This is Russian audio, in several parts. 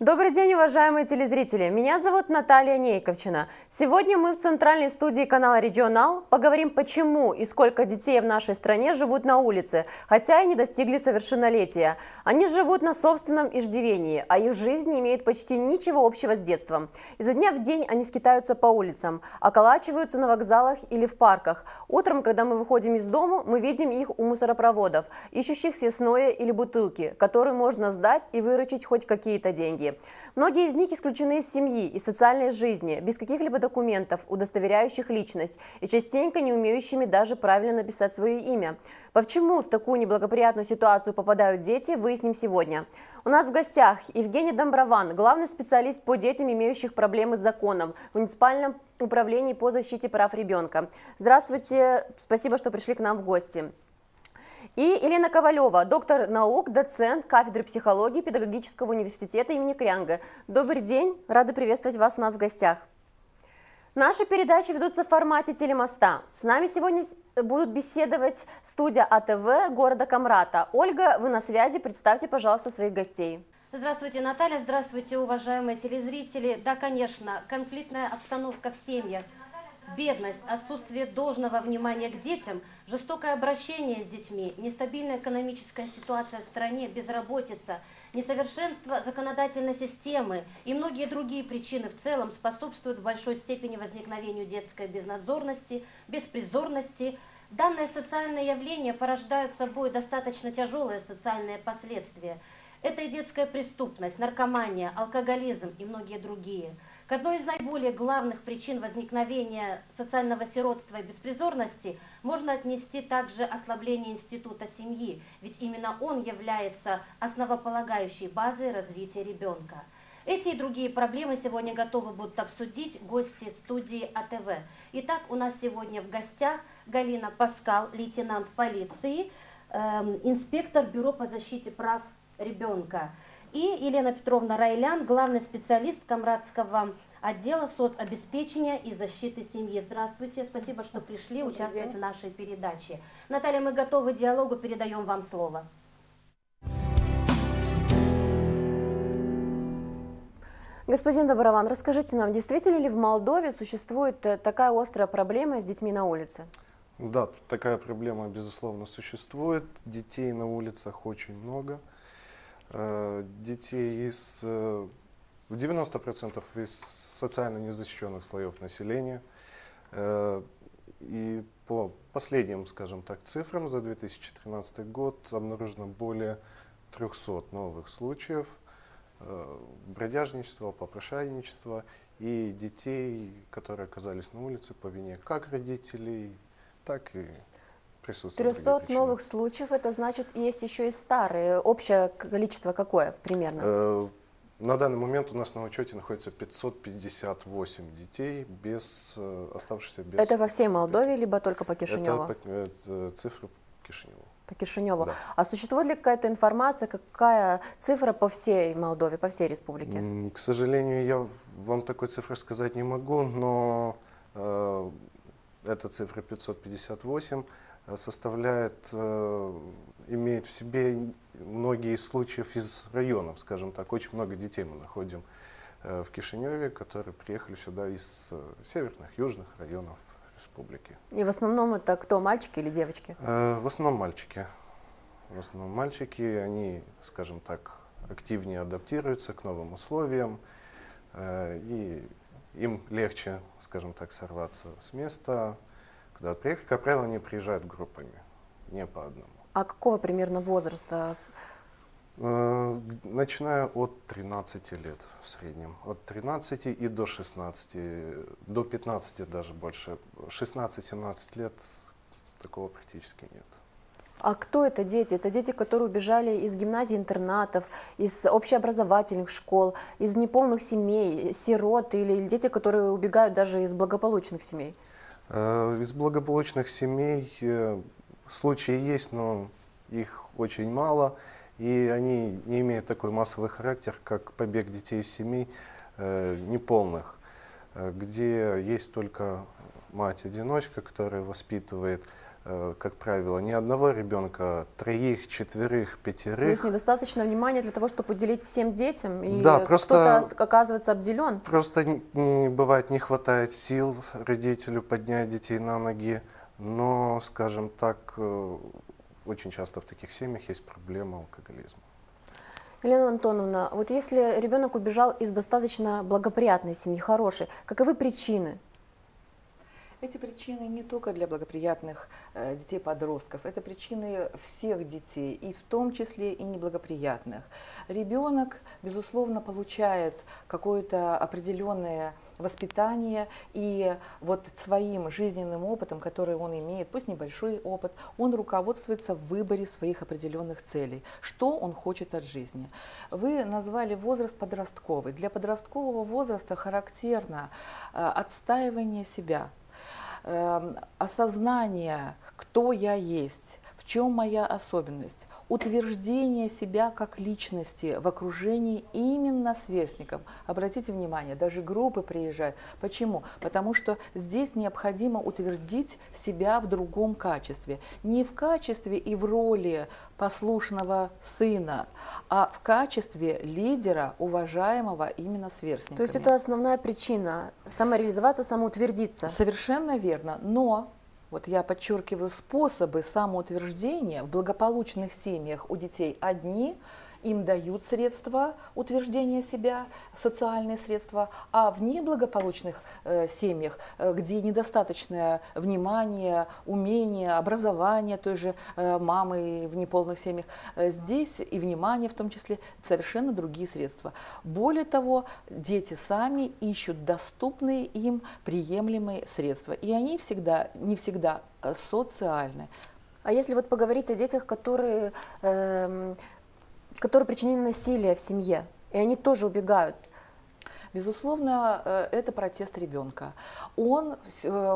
Добрый день, уважаемые телезрители! Меня зовут Наталья Нейковчина. Сегодня мы в центральной студии канала «Регионал» поговорим, почему и сколько детей в нашей стране живут на улице, хотя и не достигли совершеннолетия. Они живут на собственном иждивении, а их жизнь не имеет почти ничего общего с детством. Изо дня в день они скитаются по улицам, околачиваются на вокзалах или в парках. Утром, когда мы выходим из дома, мы видим их у мусоропроводов, ищущих съестное или бутылки, которые можно сдать и выручить хоть какие-то деньги. Многие из них исключены из семьи и социальной жизни, без каких-либо документов, удостоверяющих личность, и частенько не умеющими даже правильно написать свое имя. Почему в такую неблагоприятную ситуацию попадают дети, выясним сегодня. У нас в гостях Евгений Домброван, главный специалист по детям, имеющих проблемы с законом в муниципальном управлении по защите прав ребенка. Здравствуйте, спасибо, что пришли к нам в гости. И Елена Ковалева, доктор наук, доцент кафедры психологии Педагогического университета имени Крянга. Добрый день, рады приветствовать вас у нас в гостях. Наши передачи ведутся в формате телемоста. С нами сегодня будут беседовать студия АТВ города Камрата. Ольга, вы на связи, представьте, пожалуйста, своих гостей. Здравствуйте, Наталья, здравствуйте, уважаемые телезрители. Да, конечно, конфликтная обстановка в семьях, бедность, отсутствие должного внимания к детям, жестокое обращение с детьми, нестабильная экономическая ситуация в стране, безработица, несовершенство законодательной системы и многие другие причины в целом способствуют в большой степени возникновению детской безнадзорности, беспризорности. Данные социальные явления порождают собой достаточно тяжелые социальные последствия. Это и детская преступность, наркомания, алкоголизм и многие другие. К одной из наиболее главных причин возникновения социального сиротства и беспризорности можно отнести также ослабление института семьи, ведь именно он является основополагающей базой развития ребенка. Эти и другие проблемы сегодня готовы будут обсудить гости студии АТВ. Итак, у нас сегодня в гостях Галина Паскал, лейтенант полиции, инспектор Бюро по защите прав ребенка. И Елена Петровна Райлян, главный специалист Камрадского отдела соцобеспечения и защиты семьи. Здравствуйте, спасибо, что пришли участвовать в нашей передаче. Наталья, мы готовы к диалогу, передаем вам слово. Господин Домброван, расскажите нам, действительно ли в Молдове существует такая острая проблема с детьми на улице? Да, такая проблема, безусловно, существует. Детей на улицах очень много. Детей из 90% из социально незащищенных слоев населения. И по последним, скажем так, цифрам за 2013 год обнаружено более 300 новых случаев бродяжничества, попрошайничества и детей, которые оказались на улице по вине как родителей, так и 300 новых случаев, это значит, есть еще и старые. Общее количество какое примерно? На данный момент у нас на учете находится 558 детей, оставшихся без... Это во всей Молдове, либо только по Кишиневу? Это цифры по Кишиневу. По Кишиневу. Да. А существует ли какая-то информация, какая цифра по всей Молдове, по всей республике? К сожалению, я вам такой цифры сказать не могу, но эта цифра 558 имеет в себе многие случаев из районов, скажем так. Очень много детей мы находим в Кишиневе, которые приехали сюда из северных, южных районов республики. И в основном это кто, мальчики или девочки? В основном мальчики. В основном мальчики, они, скажем так, активнее адаптируются к новым условиям, и им легче, скажем так, сорваться с места. Когда приехали, как правило, они приезжают группами, не по одному. А какого примерно возраста? Начиная от 13 лет в среднем. От 13 и до 16, до 15 даже больше. 16-17 лет такого практически нет. А кто это дети? Это дети, которые убежали из гимназий, интернатов, из общеобразовательных школ, из неполных семей, сирот, или дети, которые убегают даже из благополучных семей? Из благополучных семей случаи есть, но их очень мало, и они не имеют такой массовый характер, как побег детей из семей неполных, где есть только мать-одиночка, которая воспитывает как правило, не одного ребенка, а 3, 4, 5. То есть недостаточно внимания для того, чтобы уделить всем детям, и Да, просто кто-то оказывается обделен. Просто бывает, не хватает сил родителю поднять детей на ноги, но, скажем так, очень часто в таких семьях есть проблема алкоголизма. Елена Антоновна, вот если ребенок убежал из достаточно благоприятной семьи, хорошей, каковы причины? Эти причины не только для благоприятных детей-подростков, это причины всех детей, и в том числе и неблагоприятных. Ребенок, безусловно, получает какое-то определенное воспитание, и вот своим жизненным опытом, который он имеет, пусть небольшой опыт, он руководствуется в выборе своих определенных целей, что он хочет от жизни. Вы назвали возраст подростковый. Для подросткового возраста характерно отстаивание себя, осознание, кто я есть, в чем моя особенность, утверждение себя как личности в окружении именно сверстников. Обратите внимание, даже группы приезжают. Почему? Потому что здесь необходимо утвердить себя в другом качестве. Не в качестве и в роли послушного сына, а в качестве лидера, уважаемого именно сверстниками. То есть это основная причина – самореализоваться, самоутвердиться. Совершенно верно. Но, вот я подчеркиваю, способы самоутверждения в благополучных семьях у детей одни, им дают средства утверждения себя, социальные средства, а в неблагополучных семьях, где недостаточное внимание, умение, образование той же мамы в неполных семьях, здесь и внимание в том числе совершенно другие средства. Более того, дети сами ищут доступные им приемлемые средства, и они не всегда социальны. А если вот поговорить о детях, которые причинили насилие в семье, и они тоже убегают? Безусловно, это протест ребенка. Он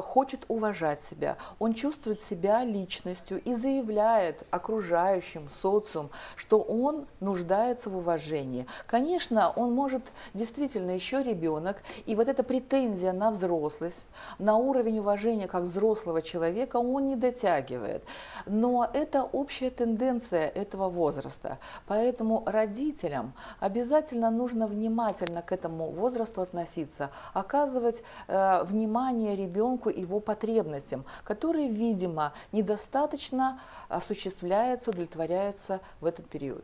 хочет уважать себя, он чувствует себя личностью и заявляет окружающим, социуму, что он нуждается в уважении. Конечно, он может действительно еще ребенок, и вот эта претензия на взрослость, на уровень уважения как взрослого человека он не дотягивает. Но это общая тенденция этого возраста. Поэтому родителям обязательно нужно внимательно к этому возрасту относиться, оказывать внимание ребенку и его потребностям, которые, видимо, недостаточно осуществляются, удовлетворяются в этот период.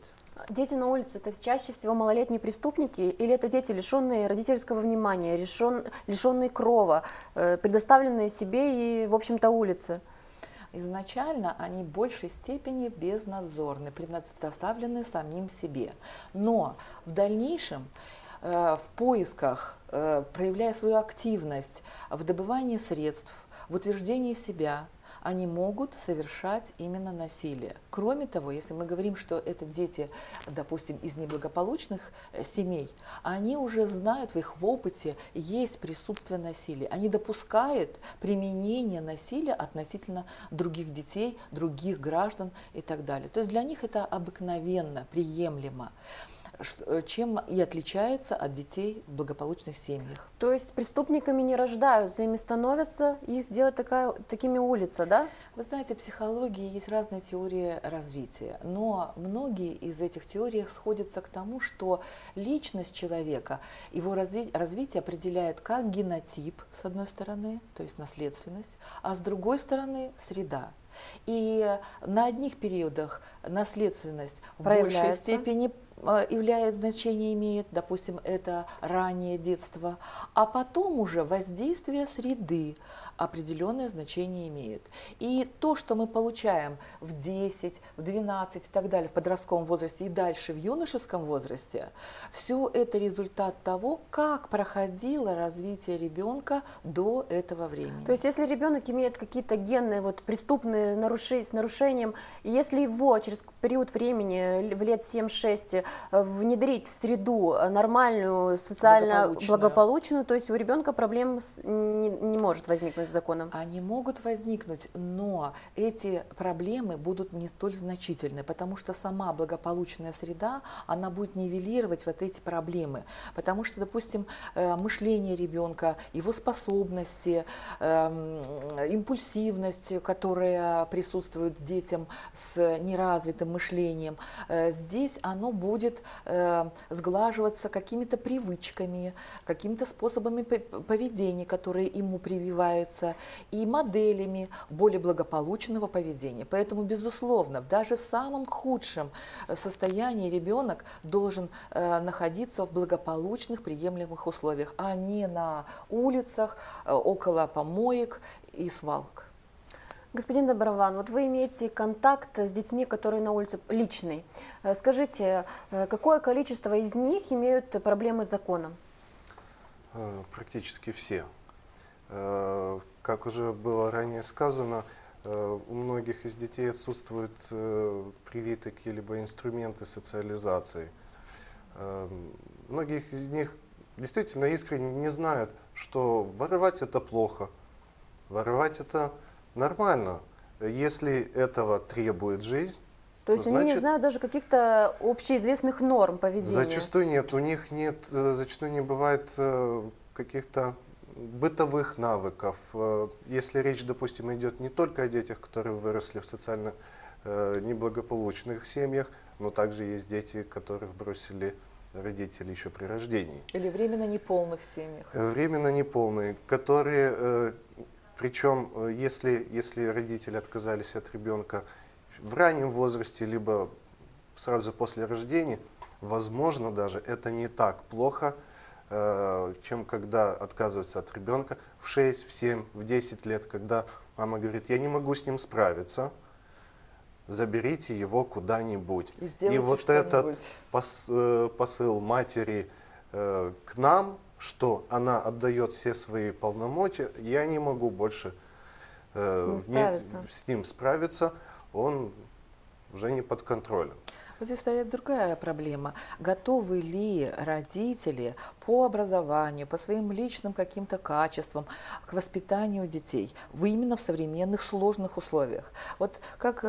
Дети на улице – это чаще всего малолетние преступники, или это дети, лишенные родительского внимания, лишенные крова, предоставленные себе и, в общем-то, улице? Изначально они в большей степени безнадзорны, предоставлены самим себе. Но в дальнейшем в поисках, проявляя свою активность в добывании средств, в утверждении себя, они могут совершать именно насилие. Кроме того, если мы говорим, что это дети, допустим, из неблагополучных семей, они уже знают, в их опыте есть присутствие насилия. Они допускают применение насилия относительно других детей, других граждан и так далее. То есть для них это обыкновенно, приемлемо, чем и отличается от детей в благополучных семьях. То есть преступниками не рождаются, ими становятся, их делает такими улица, да? Вы знаете, в психологии есть разные теории развития, но многие из этих теорий сходятся к тому, что личность человека, его развитие определяет как генотип, с одной стороны, то есть наследственность, а с другой стороны среда. И на одних периодах наследственность в большей степени значение имеет, допустим, это раннее детство, а потом уже воздействие среды определенное значение имеет. И то, что мы получаем в 10, в 12 и так далее, в подростковом возрасте и дальше в юношеском возрасте, все это результат того, как проходило развитие ребенка до этого времени. То есть если ребенок имеет какие-то генные преступные с нарушением, и если его через период времени, в лет 7-6, внедрить в среду нормальную, социально благополучную, то есть у ребенка проблем не может возникнуть с законом? Они могут возникнуть, но эти проблемы будут не столь значительны, потому что сама благополучная среда, она будет нивелировать вот эти проблемы. Потому что, допустим, мышление ребенка, его способности, импульсивность, которая присутствует детям с неразвитым мышлением, здесь оно будет сглаживаться какими-то привычками, какими-то способами поведения, которые ему прививаются, и моделями более благополучного поведения. Поэтому, безусловно, даже в самом худшем состоянии ребенок должен находиться в благополучных, приемлемых условиях, а не на улицах, около помоек и свалок. Господин Доброван, вот вы имеете контакт с детьми, которые на улице, личный. Скажите, какое количество из них имеют проблемы с законом? Практически все. Как уже было ранее сказано, у многих из детей отсутствуют привитые какие-либо инструменты социализации. Многих из них действительно искренне не знают, что воровать это плохо, воровать это нормально, если этого требует жизнь. То есть они не знают даже каких-то общеизвестных норм поведения? Зачастую нет, у них нет, зачастую не бывает каких-то бытовых навыков. Если речь, допустим, идет не только о детях, которые выросли в социально неблагополучных семьях, но также есть дети, которых бросили родители еще при рождении. Или временно неполных семьях. Временно неполные, которые, причем, если родители отказались от ребенка в раннем возрасте, либо сразу после рождения, возможно, даже это не так плохо, чем когда отказываются от ребенка в 6, в 7, в 10 лет, когда мама говорит, я не могу с ним справиться, заберите его куда-нибудь. И вот этот посыл матери к нам, что она отдает все свои полномочия, я не могу больше с ним справиться, он уже не под контролем. Вот здесь стоит другая проблема. Готовы ли родители по образованию, по своим личным каким-то качествам к воспитанию детей именно в современных сложных условиях? Вот как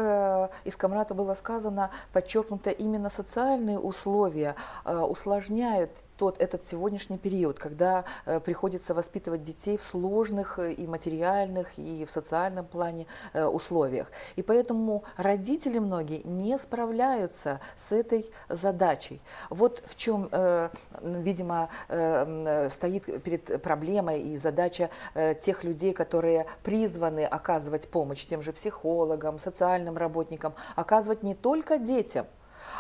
из Камрата было сказано, подчеркнуто, именно социальные условия усложняют этот сегодняшний период, когда приходится воспитывать детей в сложных и материальных, и в социальном плане условиях. И поэтому родители многие не справляются с этой задачей. Вот в чем, видимо, стоит перед проблемой и задача тех людей, которые призваны оказывать помощь тем же психологам, социальным работникам, оказывать не только детям,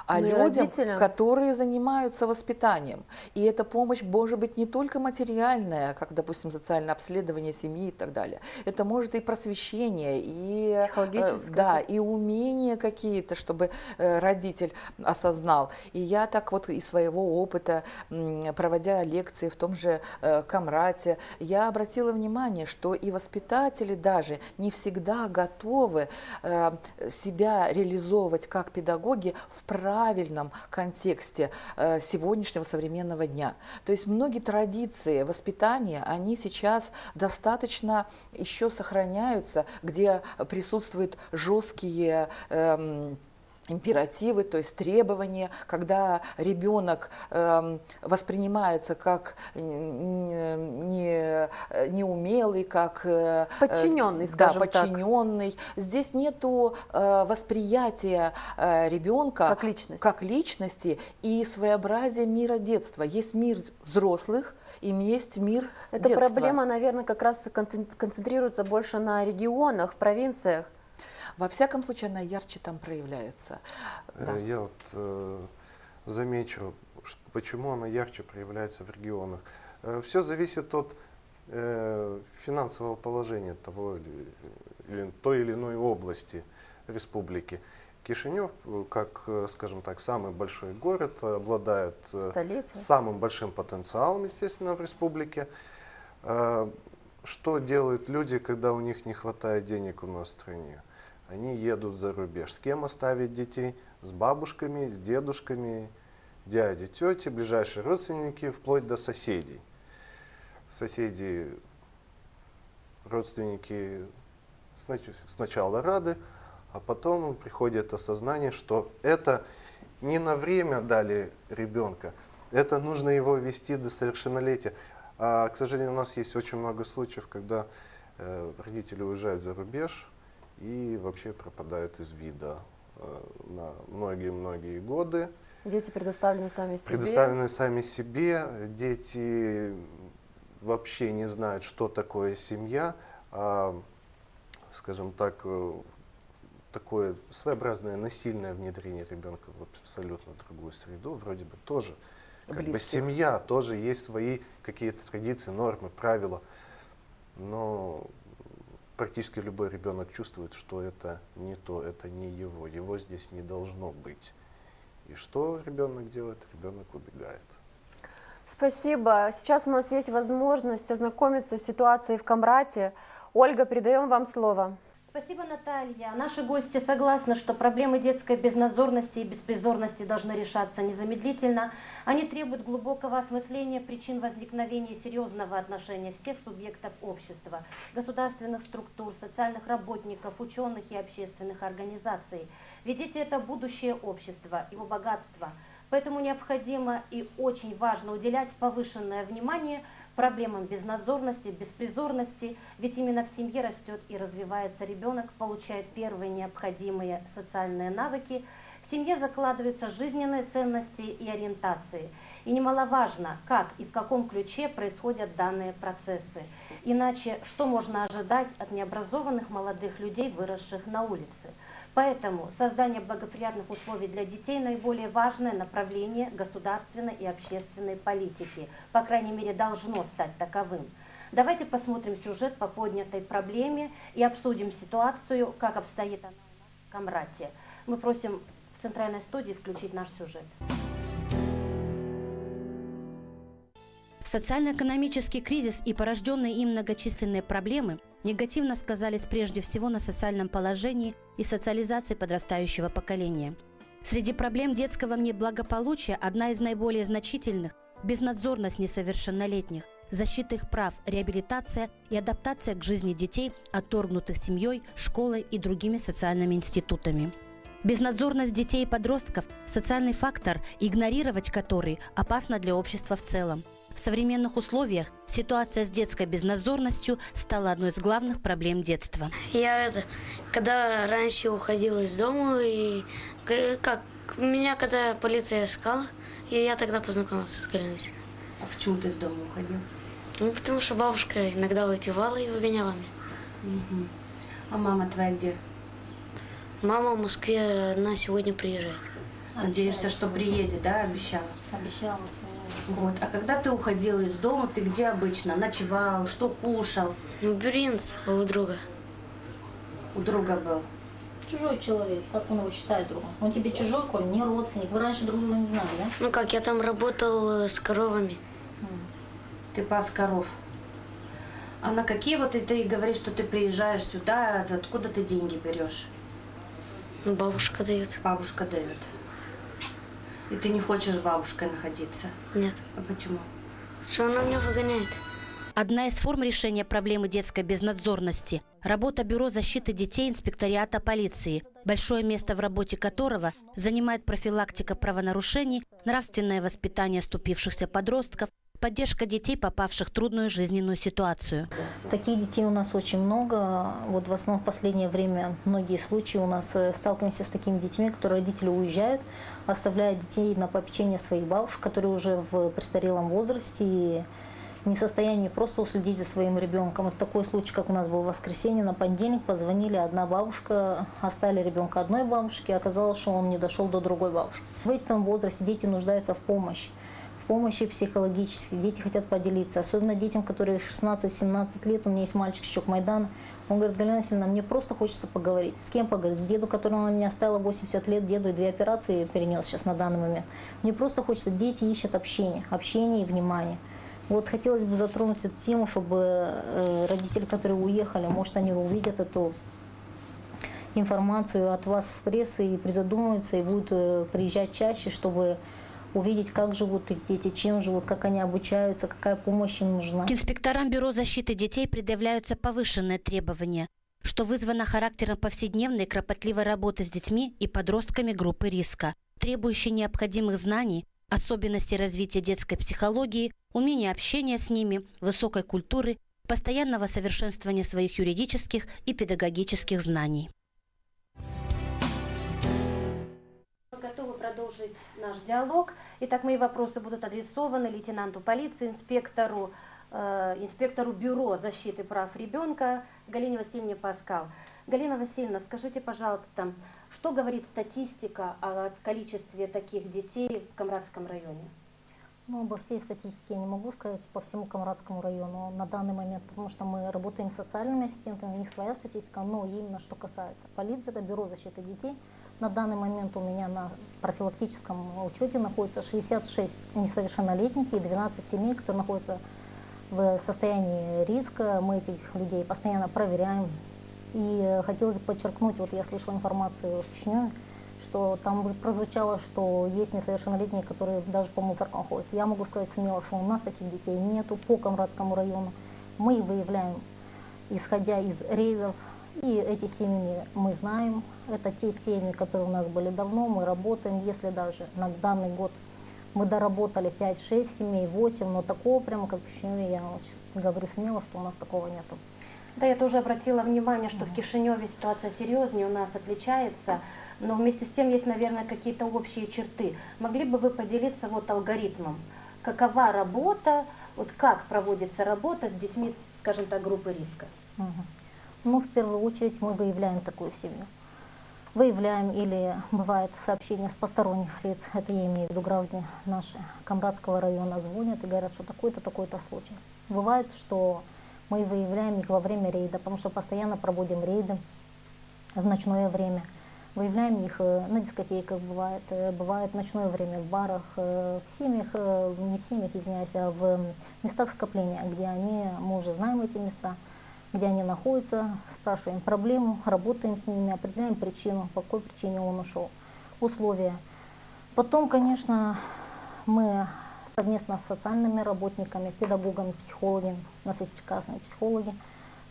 а людям, которые занимаются воспитанием. И эта помощь может быть не только материальная, как, допустим, социальное обследование семьи и так далее. Это может и просвещение, и, да, и умения какие-то, чтобы родитель осознал. И я так вот из своего опыта, проводя лекции в том же Камрате, я обратила внимание, что и воспитатели даже не всегда готовы себя реализовывать как педагоги в правильном контексте сегодняшнего современного дня. То есть многие традиции воспитания, они сейчас достаточно еще сохраняются, где присутствуют жесткие императивы, то есть требования, когда ребенок воспринимается как неумелый, как подчиненный, скажем подчиненный. Здесь нету восприятия ребенка как личности и своеобразия мира детства. Есть мир взрослых и есть мир детства. Эта проблема, наверное, как раз концентрируется больше на регионах, в провинциях. Во всяком случае, она ярче там проявляется. Да. Я вот замечу, почему она ярче проявляется в регионах. Все зависит от финансового положения той или иной области республики. Кишинев, как, скажем так, самый большой город, обладает самым большим потенциалом, естественно, в республике. Что делают люди, когда у них не хватает денег у нас в стране? они едут за рубеж. С кем оставить детей? С бабушками, с дедушками, дяди, тети, ближайшие родственники, вплоть до соседей. Соседи, родственники сначала рады, а потом приходит осознание, что это не на время дали ребенка, это нужно его вести до совершеннолетия. А, к сожалению, у нас есть очень много случаев, когда родители уезжают за рубеж и вообще пропадают из вида на многие-многие годы. Дети предоставлены сами себе. Предоставлены сами себе, дети вообще не знают, что такое семья, скажем так, такое своеобразное насильное внедрение ребенка в абсолютно другую среду, вроде бы тоже как бы семья, тоже есть свои какие-то традиции, нормы, правила, но практически любой ребенок чувствует, что это не то, это не его здесь не должно быть. И что ребенок делает? Ребенок убегает. Спасибо. Сейчас у нас есть возможность ознакомиться с ситуацией в Камрате. Ольга, передаем вам слово. Спасибо, Наталья. Наши гости согласны, что проблемы детской безнадзорности и беспризорности должны решаться незамедлительно. Они требуют глубокого осмысления причин возникновения серьезного отношения всех субъектов общества, государственных структур, социальных работников, ученых и общественных организаций. Ведь дети – это будущее общества, его богатство. Поэтому необходимо и очень важно уделять повышенное внимание проблемам безнадзорности, беспризорности, ведь именно в семье растет и развивается ребенок, получает первые необходимые социальные навыки, в семье закладываются жизненные ценности и ориентации. И немаловажно, как и в каком ключе происходят данные процессы. Иначе что можно ожидать от необразованных молодых людей, выросших на улице? Поэтому создание благоприятных условий для детей – наиболее важное направление государственной и общественной политики. По крайней мере, должно стать таковым. Давайте посмотрим сюжет по поднятой проблеме и обсудим ситуацию, как обстоит она в Камрате. Мы просим в центральной студии включить наш сюжет. Социально-экономический кризис и порожденные им многочисленные проблемы негативно сказались прежде всего на социальном положении и социализации подрастающего поколения. Среди проблем детского неблагополучия одна из наиболее значительных – безнадзорность несовершеннолетних, защита их прав, реабилитация и адаптация к жизни детей, отторгнутых семьей, школой и другими социальными институтами. Безнадзорность детей и подростков – социальный фактор, игнорировать который опасно для общества в целом. В современных условиях ситуация с детской безнадзорностью стала одной из главных проблем детства. Когда раньше уходила из дома, и меня когда полиция искала, и я тогда познакомился с Галиной. А почему ты из дома уходил? Ну, потому что бабушка иногда выпивала и выгоняла меня. Угу. А мама твоя где? Мама в Москве, она сегодня приезжает. Надеешься, что приедет, да, обещала? Обещала своему. Вот. А когда ты уходил из дома, ты где обычно? Ночевал, что кушал? Ну, Бринц у друга. У друга был. Чужой человек, как он его считает другом? Он тебе чужой, Коль, не родственник. Вы раньше друг друга не знали, да? Ну как, я там работал с коровами. Ты пас коров. А на какие вот ты говоришь, что ты приезжаешь сюда, откуда ты деньги берешь? Ну, бабушка дает. Бабушка дает. И ты не хочешь с бабушкой находиться? Нет. А почему? Что она меня выгоняет. Одна из форм решения проблемы детской безнадзорности – работа Бюро защиты детей инспекториата полиции, большое место в работе которого занимает профилактика правонарушений, нравственное воспитание оступившихся подростков, поддержка детей, попавших в трудную жизненную ситуацию. Таких детей у нас очень много. Вот в основном в последнее время многие случаи у нас сталкиваемся с такими детьми, которые родители уезжают, оставляя детей на попечение своих бабушек, которые уже в престарелом возрасте и не в состоянии просто уследить за своим ребенком. Вот такой случай, как у нас был в воскресенье, на понедельник позвонили, одна бабушка, оставили ребенка одной бабушке, оказалось, что он не дошел до другой бабушки. В этом возрасте дети нуждаются в помощи психологической. Дети хотят поделиться, особенно детям, которые 16-17 лет. У меня есть мальчик Щек Майдан. Он говорит: Галина Васильевна, мне просто хочется поговорить. С кем поговорить? С деду, которого на меня оставила 80 лет, деду и 2 операции перенес сейчас на данный момент. Мне просто хочется, дети ищут общение и внимание. Вот хотелось бы затронуть эту тему, чтобы родители, которые уехали, может, они увидят эту информацию от вас с прессы и призадумаются, и будут приезжать чаще, чтобы увидеть, как живут их дети, чем живут, как они обучаются, какая помощь им нужна. К инспекторам Бюро защиты детей предъявляются повышенные требования, что вызвано характером повседневной кропотливой работы с детьми и подростками группы риска, требующей необходимых знаний, особенностей развития детской психологии, умения общения с ними, высокой культуры, постоянного совершенствования своих юридических и педагогических знаний. Готовы продолжить наш диалог. Итак, мои вопросы будут адресованы лейтенанту полиции, инспектору Бюро защиты прав ребенка Галине Васильевне Паскал. Галина Васильевна, скажите, пожалуйста, что говорит статистика о количестве таких детей в Камрадском районе? Ну, обо всей статистике я не могу сказать по всему Камрадскому району на данный момент, потому что мы работаем с социальными ассистентами, у них своя статистика, но именно что касается полиции, это Бюро защиты детей. На данный момент у меня на профилактическом учете находится 66 несовершеннолетних и 12 семей, которые находятся в состоянии риска. Мы этих людей постоянно проверяем. И хотелось бы подчеркнуть, вот я слышала информацию в Чечне, что там прозвучало, что есть несовершеннолетние, которые даже по мусоркам ходят. Я могу сказать смело, что у нас таких детей нету по Камрадскому району. Мы выявляем, исходя из рейдов, и эти семьи мы знаем. Это те семьи, которые у нас были давно, мы работаем. Если даже на данный год мы доработали 5-6 семей, 8, но такого прямо как в Чечне, я говорю смело, что у нас такого нету. Да, я тоже обратила внимание, что в Кишиневе ситуация серьезнее, у нас отличается, но вместе с тем есть, наверное, какие-то общие черты. Могли бы вы поделиться вот алгоритмом? Какова работа, вот как проводится работа с детьми, скажем так, группы риска? Ну, в первую очередь мы выявляем такую семью. Выявляем, или бывает сообщение с посторонних лиц, это я имею в виду граждане наши Камрадского района, звонят и говорят, что такой-то, такой-то случай. Бывает, что мы выявляем их во время рейда, потому что постоянно проводим рейды в ночное время. Выявляем их на дискотеках, бывает в ночное время в барах, в семьях, не в семьях, извиняюсь, а в местах скопления, где мы уже знаем эти места, где они находятся, спрашиваем проблему, работаем с ними, определяем причину, по какой причине он ушел, условия. Потом, конечно, мы совместно с социальными работниками, педагогами, психологами, у нас есть прекрасные психологи,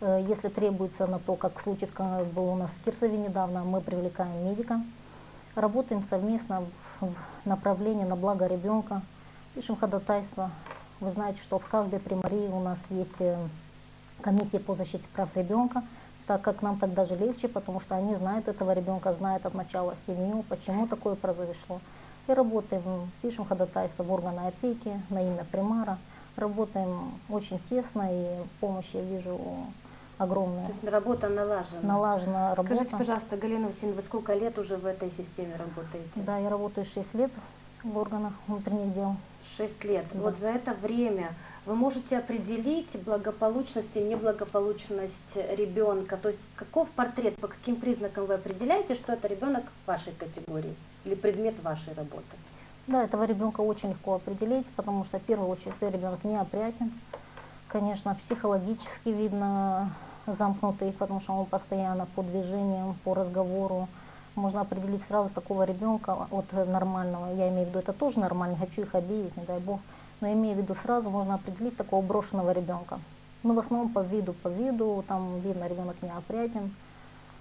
если требуется на то, как случай был у нас в Кирсове недавно, мы привлекаем медика, работаем совместно в направлении на благо ребенка, пишем ходатайство. Вы знаете, что в каждой примарии у нас есть комиссия по защите прав ребенка, так как нам так даже легче, потому что они знают этого ребенка, знают от начала семью, почему такое произошло. И работаем, пишем ходатайство в органы опеки на имя примара, работаем очень тесно, и помощь я вижу огромная. То есть работа налажена? Налажена работа. Скажите, пожалуйста, Галина Васильевна, вы сколько лет уже в этой системе работаете? Да, я работаю 6 лет в органах внутренних дел. 6 лет. Да. Вот за это время вы можете определить благополучность и неблагополучность ребенка? То есть каков портрет, по каким признакам вы определяете, что это ребенок вашей категории или предмет вашей работы? Да, этого ребенка очень легко определить, потому что в первую очередь этот ребенок неопрятен. Конечно, психологически видно замкнутый, потому что он постоянно по движениям, по разговору. Можно определить сразу такого ребенка от нормального. Я имею в виду, это тоже нормально, не хочу их обидеть, не дай бог. Но имею в виду, сразу можно определить такого брошенного ребенка. Ну, в основном по виду, там видно, ребенок неопрятен,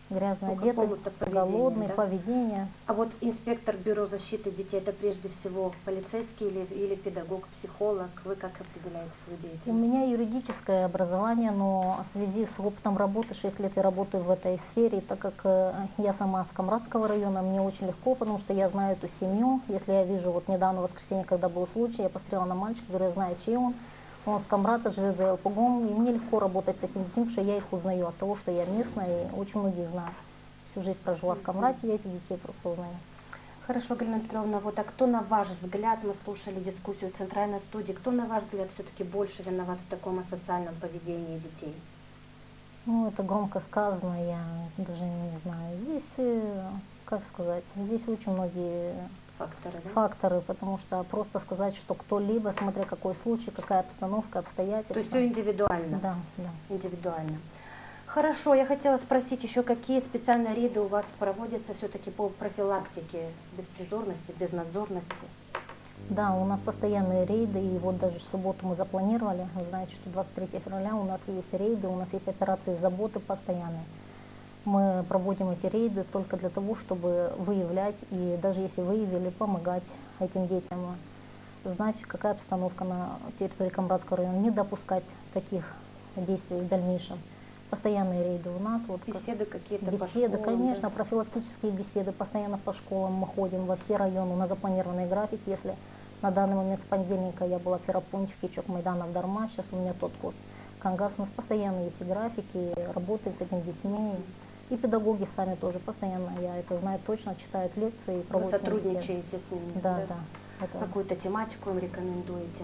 грязно одетый, голодный, да? Поведение. А вот инспектор Бюро защиты детей, это прежде всего полицейский или педагог, психолог? Вы как определяете свою деятельность? У меня юридическое образование, но в связи с опытом работы, 6 лет я работаю в этой сфере, так как я сама с Камрадского района, мне очень легко, потому что я знаю эту семью. Если я вижу, вот недавно в воскресенье, когда был случай, я посмотрела на мальчика, говорю, я знаю, чей он с Камрата, живет за ЛПГом, и мне легко работать с этим детьми, потому что я их узнаю от того, что я местная, и очень многие знаю. Всю жизнь прожила в Камрате, я этих детей просто узнаю. Хорошо, Галина Петровна, вот а кто, на ваш взгляд, мы слушали дискуссию в Центральной студии, кто, на ваш взгляд, все-таки больше виноват в таком асоциальном поведении детей? Ну, это громко сказано, я даже не знаю. Здесь, как сказать, здесь очень многие факторы, потому что просто сказать, что кто-либо, смотря какой случай, какая обстановка, обстоятельства. То есть все индивидуально? Да, да. Индивидуально. Хорошо, я хотела спросить еще, какие специальные рейды у вас проводятся все-таки по профилактике беспризорности, безнадзорности? Да, у нас постоянные рейды, и вот даже в субботу мы запланировали. Вы знаете, что 23 февраля у нас есть рейды, у нас есть операции заботы постоянные. Мы проводим эти рейды только для того, чтобы выявлять, и даже если выявили, помогать этим детям, знать, какая обстановка на территории Камбратского района, не допускать таких действий в дальнейшем. Постоянные рейды у нас. Вот Беседы какие-то беседы, по школам, конечно, да? профилактические беседы, постоянно по школам мы ходим, во все районы, у нас запланированный график. Если на данный момент с понедельника я была в Ферапонте, в Кичок, Майдана, в Дарма, сейчас у меня тот курс. Кангас, у нас постоянно есть и графики, работаем с этими детьми. И педагоги сами тоже постоянно, я это знаю точно, читают лекции, проводят. Вы сотрудничаете с ними? Да, да. Это... Какую-то тематику им рекомендуете?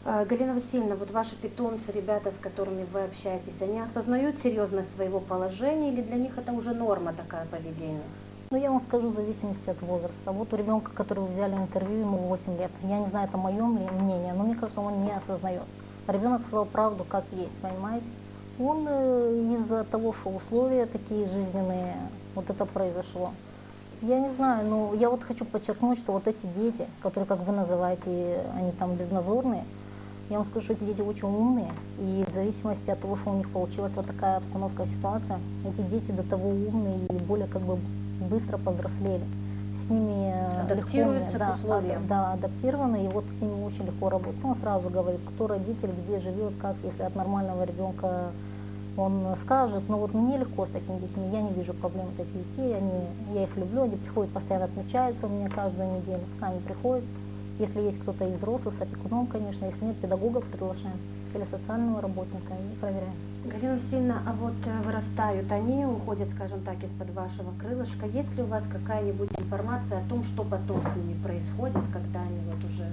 Галина Васильевна, вот ваши питомцы, ребята, с которыми вы общаетесь, они осознают серьезность своего положения или для них это уже норма такая поведение? Ну, я вам скажу, в зависимости от возраста. Вот у ребенка, которого взяли интервью, ему 8 лет. Я не знаю, это мое мнение, но мне кажется, он не осознает. Ребенок сказал правду, как есть, понимаете? Он из-за того, что условия такие жизненные, вот это произошло. Я не знаю, но я вот хочу подчеркнуть, что вот эти дети, которые, как вы называете, они там безнадзорные, я вам скажу, что эти дети очень умные, и в зависимости от того, что у них получилась вот такая обстановка, ситуация, эти дети до того умные и более как бы быстро повзрослели. С ними адаптируются легко, к условиям. да, адаптированы, и вот с ними очень легко работать. Он сразу говорит, кто родитель, где живет, как, если от нормального ребенка он скажет, но вот мне легко с такими детьми, я не вижу проблем от этих детей, я их люблю, они приходят, постоянно отмечаются у меня каждую неделю, сами приходят. Если есть кто-то из взрослых, с опекуном, конечно, если нет, педагога приглашаем или социального работника и проверяем. Галина Васильевна, а вот вырастают они, уходят, скажем так, из-под вашего крылышка. Есть ли у вас какая-нибудь информация о том, что потом с ними происходит, когда они вот уже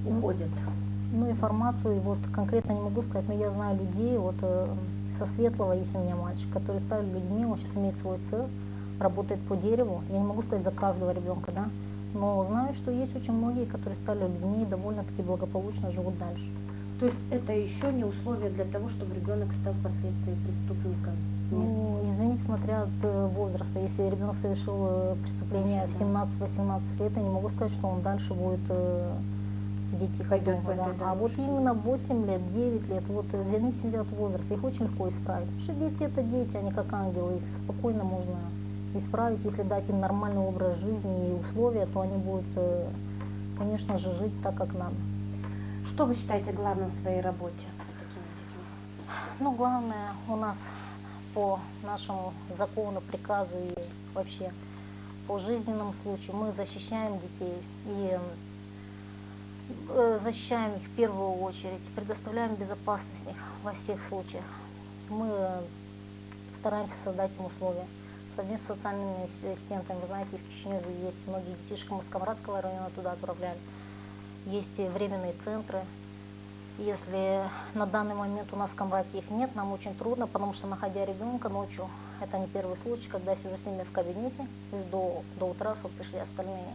уходят? Ну, информацию вот конкретно не могу сказать, но я знаю людей, вот со Светлого есть у меня мальчик, который стали людьми, он сейчас имеет свой цех, работает по дереву. Я не могу сказать за каждого ребенка, да, но знаю, что есть очень многие, которые стали людьми и довольно-таки благополучно живут дальше. То есть это еще не условие для того, чтобы ребенок стал впоследствии преступником? Ну, извините, смотря от возраста. Если ребенок совершил преступление в 17-18 лет, я не могу сказать, что он дальше будет сидеть тихо дома. Да. А вот именно 8 лет, 9 лет, вот зависит от возраста, их очень легко исправить. Потому что дети это дети, они как ангелы, их спокойно можно исправить. Если дать им нормальный образ жизни и условия, то они будут, конечно же, жить так, как надо. Что вы считаете главным в своей работе с такими детьми? Ну, главное у нас по нашему закону, приказу и вообще по жизненному случаю мы защищаем детей и защищаем их в первую очередь, предоставляем безопасность их во всех случаях. Мы стараемся создать им условия. Совместно с социальными ассистентами, вы знаете, в Кишиневе есть многие детишек, мы с Камбратского района туда отправляли. Есть временные центры. Если на данный момент у нас в Камбрате их нет, нам очень трудно, потому что, находя ребенка ночью, это не первый случай, когда я сижу с ними в кабинете, до утра, чтобы пришли остальные,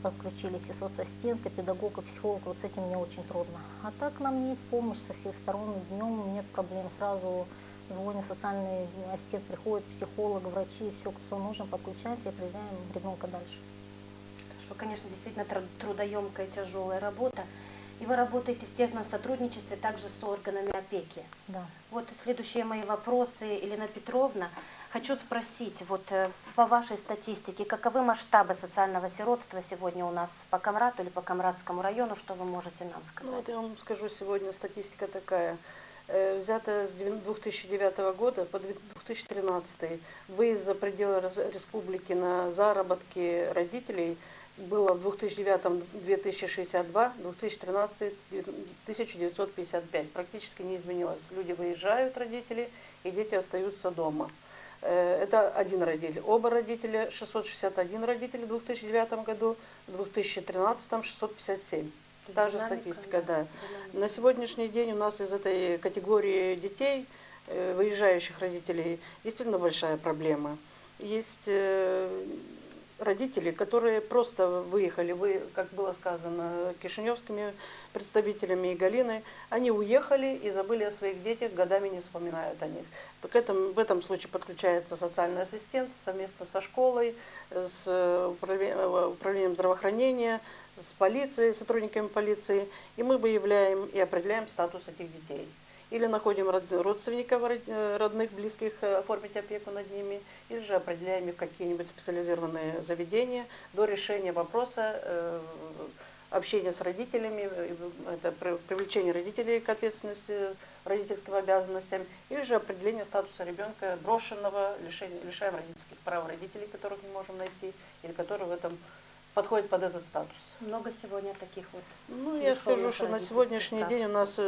подключились и соцассистенты, и педагог, и психолог, вот с этим мне очень трудно. А так нам есть помощь со всех сторон, днем нет проблем, сразу звоню, социальный ассистент приходит, психолог, врачи, все, кто нужно, подключаемся и определяем ребенка дальше. Хорошо, конечно, действительно трудоемкая, тяжелая работа. И вы работаете в тесном сотрудничестве также с органами опеки. Да. Вот следующие мои вопросы, Елена Петровна. Хочу спросить, вот по вашей статистике, каковы масштабы социального сиротства сегодня у нас по Камрату или по Камратскому району, что вы можете нам сказать? Ну, вот я вам скажу, сегодня статистика такая. Взята с 2009 года по 2013. Выезд за пределы республики на заработки родителей было в 2009 2062, в 2013 1955. Практически не изменилось. Люди выезжают, родители, и дети остаются дома. Это один родитель. Оба родителя, 661 родитель в 2009 году, в 2013 657. Та же статистика, да. На сегодняшний день у нас из этой категории детей, выезжающих родителей, действительно большая проблема. Есть родители, которые просто выехали, как было сказано, кишиневскими представителями и Галиной, они уехали и забыли о своих детях, годами не вспоминают о них. Так в этом случае подключается социальный ассистент совместно со школой, с управлением здравоохранения, с полицией, сотрудниками полиции, и мы выявляем и определяем статус этих детей. Или находим родственников, родных, близких, оформить опеку над ними, или же определяем их в какие-нибудь специализированные заведения до решения вопроса общения с родителями, это привлечение родителей к ответственности, родительским обязанностям, или же определение статуса ребенка брошенного, лишаем родительских прав родителей, которых не можем найти, или которые в этом подходят под этот статус. Много сегодня таких вот? Ну, я скажу, что на сегодняшний день у нас,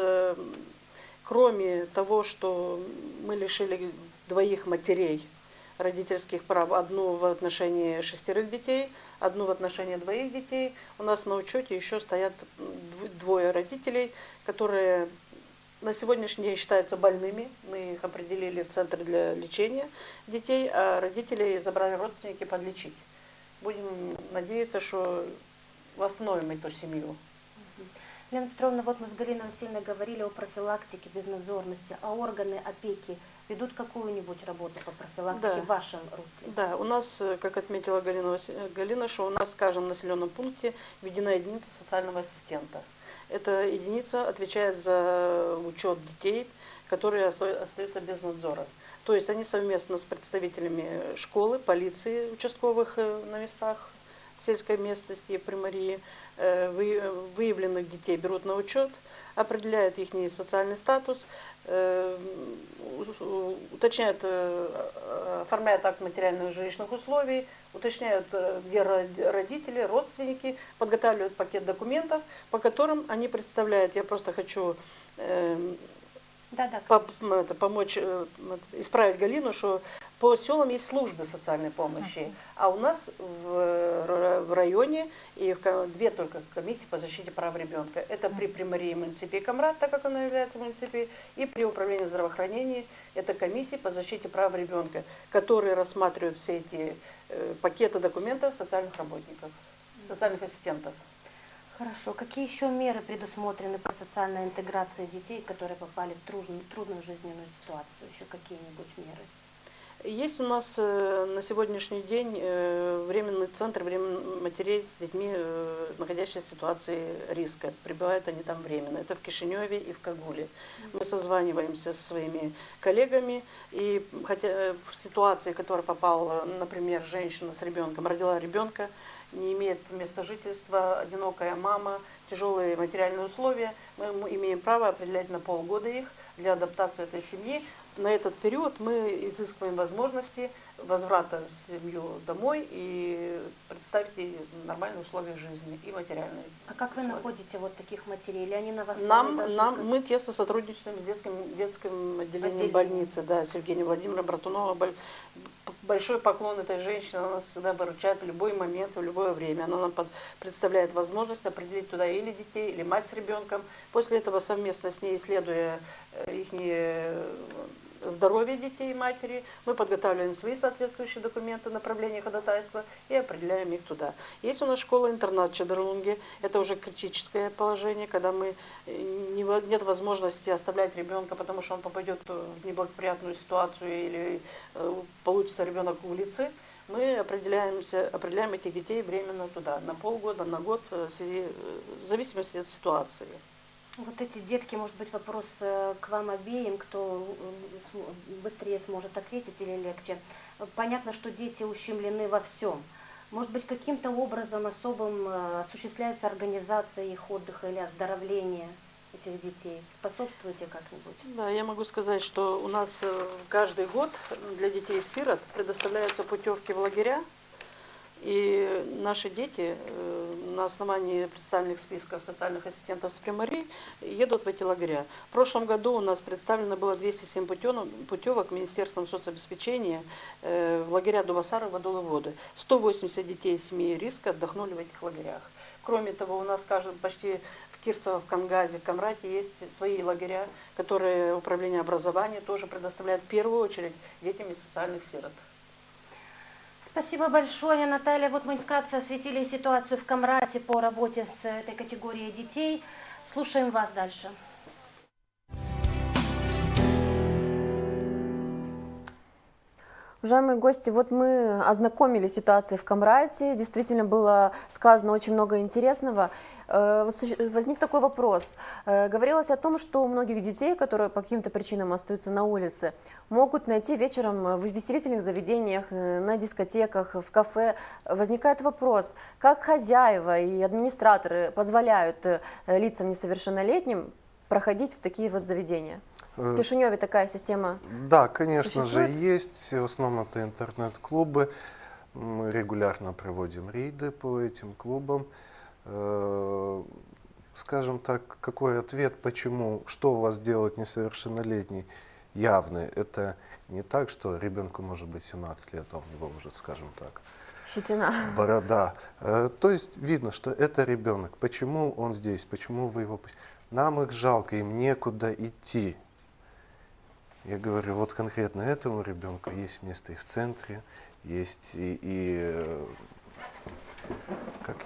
кроме того, что мы лишили двоих матерей родительских прав, одну в отношении 6 детей, одну в отношении 2 детей, у нас на учете еще стоят 2 родителей, которые на сегодняшний день считаются больными. Мы их определили в центр для лечения детей, а родителей забрали родственники подлечить. Будем надеяться, что восстановим эту семью. Лена Петровна, вот мы с Галиной Васильевной говорили о профилактике безнадзорности, а органы опеки ведут какую-нибудь работу по профилактике в вашем русле? Да, у нас, как отметила Галина, что у нас в каждом населенном пункте введена единица социального ассистента. Эта единица отвечает за учет детей, которые остаются без надзора. То есть они совместно с представителями школы, полиции, участковых на местах, в сельской местности, примарии, выявленных детей берут на учет, определяют их социальный статус, уточняют, оформляют акт материально-жилищных условий, уточняют, где родители, родственники, подготавливают пакет документов, по которым они представляют. Я просто хочу помочь исправить Галину, что по селам есть службы социальной помощи, а у нас в районе и 2 только комиссии по защите прав ребенка. Это при примарии муниципии Камрад, так как она является муниципией, и при управлении здравоохранения это комиссии по защите прав ребенка, которые рассматривают все эти пакеты документов социальных работников, социальных ассистентов. Хорошо. Какие еще меры предусмотрены по социальной интеграции детей, которые попали в трудную жизненную ситуацию? Еще какие-нибудь меры? Есть у нас на сегодняшний день временный центр временных матерей с детьми, находящихся в ситуации риска. Пребывают они там временно. Это в Кишиневе и в Кагуле. Мы созваниваемся со своими коллегами. И хотя в ситуации, в которой попала, например, женщина с ребенком, родила ребенка, не имеет места жительства, одинокая мама, тяжелые материальные условия, мы имеем право определять на полгода их для адаптации этой семьи. На этот период мы изыскиваем возможности возврата в семью домой и представить ей нормальные условия жизни и материальные. А как вы находите вот таких матерей? Или они на вас Мы тесно сотрудничаем с детским отделением больницы, да, с Евгением Владимировной Братуновой. Большой поклон этой женщине, она нас всегда выручает в любой момент, в любое время. Она нам представляет возможность определить туда или детей, или мать с ребенком. После этого совместно с ней, исследуя их здоровье детей и матери, мы подготавливаем свои соответствующие документы, направления ходатайства и определяем их туда. Есть у нас школа-интернат в Чадырлунге, это уже критическое положение, когда нет возможности оставлять ребенка, потому что он попадет в неблагоприятную ситуацию или получится ребенок в улице. Мы определяем этих детей временно туда, на полгода, на год, в зависимости от ситуации. Вот эти детки, может быть, вопрос к вам обеим, кто быстрее сможет ответить или легче. Понятно, что дети ущемлены во всем. Может быть, каким-то образом особым осуществляется организация их отдыха или оздоровления этих детей? Способствуете как-нибудь? Да, я могу сказать, что у нас каждый год для детей-сирот предоставляются путевки в лагеря. И наши дети на основании представленных списков социальных ассистентов с примарии едут в эти лагеря. В прошлом году у нас представлено было 207 путевок Министерством соцобеспечения в лагеря Дубасары, Водолы-Воды. 180 детей семьи риска отдохнули в этих лагерях. Кроме того, у нас почти в Кирсово, в Кангазе, в Камрате есть свои лагеря, которые управление образования тоже предоставляет в первую очередь детям из социальных сирот. Спасибо большое, Наталья. Вот мы вкратце осветили ситуацию в Камрате по работе с этой категорией детей. Слушаем вас дальше. Уважаемые гости, вот мы ознакомили с ситуацией в Камрате, действительно было сказано очень много интересного. Возник такой вопрос. Говорилось о том, что у многих детей, которые по каким-то причинам остаются на улице, могут найти вечером в увеселительных заведениях, на дискотеках, в кафе. Возникает вопрос, как хозяева и администраторы позволяют лицам несовершеннолетним проходить в такие вот заведения? В Кишиневе такая система. Да, конечно существует? же, есть. В основном это интернет-клубы. Мы регулярно проводим рейды по этим клубам. Скажем так, какой ответ, почему, что у вас делает несовершеннолетний, явный. Это не так, что ребенку может быть 17 лет, а у него уже, скажем так, Щетина. борода. То есть видно, что это ребенок. Почему он здесь, почему вы его... Нам их жалко, им некуда идти. Я говорю, вот конкретно этому ребенку есть место и в центре, есть и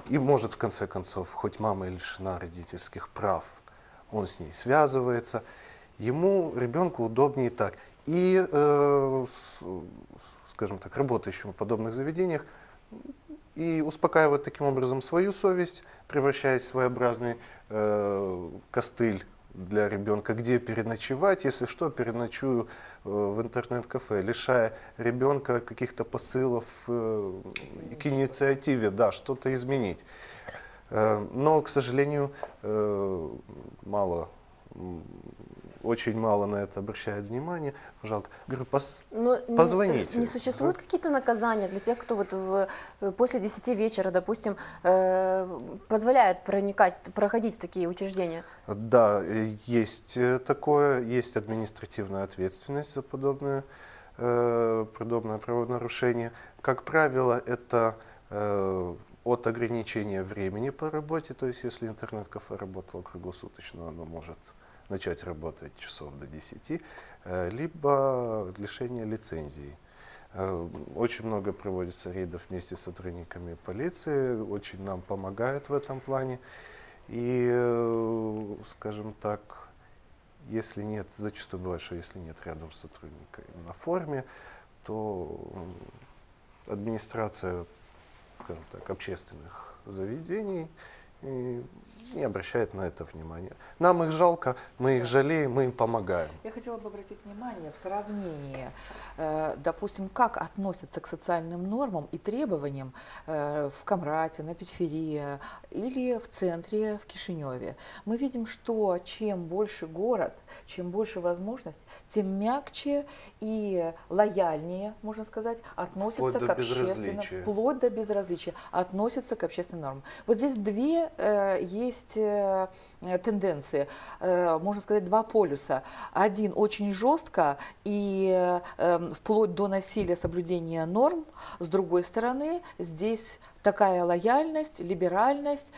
может в конце концов, хоть мама и лишена родительских прав, он с ней связывается, ему, ребенку удобнее так. И, скажем так, работающим в подобных заведениях и успокаивает таким образом свою совесть, превращаясь в своеобразный костыль для ребенка, где переночевать, если что, переночую в интернет-кафе, лишая ребенка каких-то посылов к инициативе, да, что-то изменить. Но, к сожалению, очень мало на это обращают внимание. Жалко. Говорю, позвоните. Не существуют какие-то наказания для тех, кто вот после 10 вечера, допустим, позволяет проходить в такие учреждения? Да, есть такое, есть административная ответственность за подобное правонарушение. Как правило, это от ограничения времени по работе, то есть если интернет-кафе работало круглосуточно, оно может начать работать часов до 10, либо лишение лицензии. Очень много проводится рейдов вместе с сотрудниками полиции, очень нам помогают в этом плане. И, скажем так, если нет, зачастую бывает, что если нет рядом сотрудника на форме, то администрация, скажем так, общественных заведений не обращает на это внимания. Нам их жалко, мы их жалеем, мы им помогаем. Я хотела бы обратить внимание в сравнении, допустим, как относятся к социальным нормам и требованиям в Камрате, на периферии или в центре, в Кишиневе. Мы видим, что чем больше город, чем больше возможность, тем мягче и лояльнее, можно сказать, относятся к общественным, вплоть до безразличия, относятся к общественным нормам. Вот здесь две есть тенденции, можно сказать, два полюса. Один очень жестко и вплоть до насилия, соблюдения норм. С другой стороны, здесь такая лояльность, либеральность,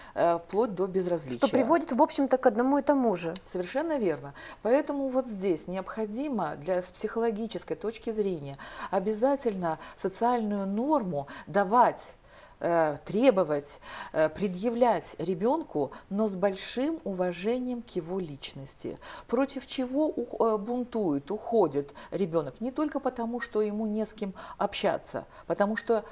вплоть до безразличия. Что приводит, в общем-то, к одному и тому же. Совершенно верно. Поэтому вот здесь необходимо с психологической точки зрения обязательно социальную норму давать, требовать, предъявлять ребенку, но с большим уважением к его личности. Против чего бунтует, уходит ребенок не только потому, что ему не с кем общаться, потому что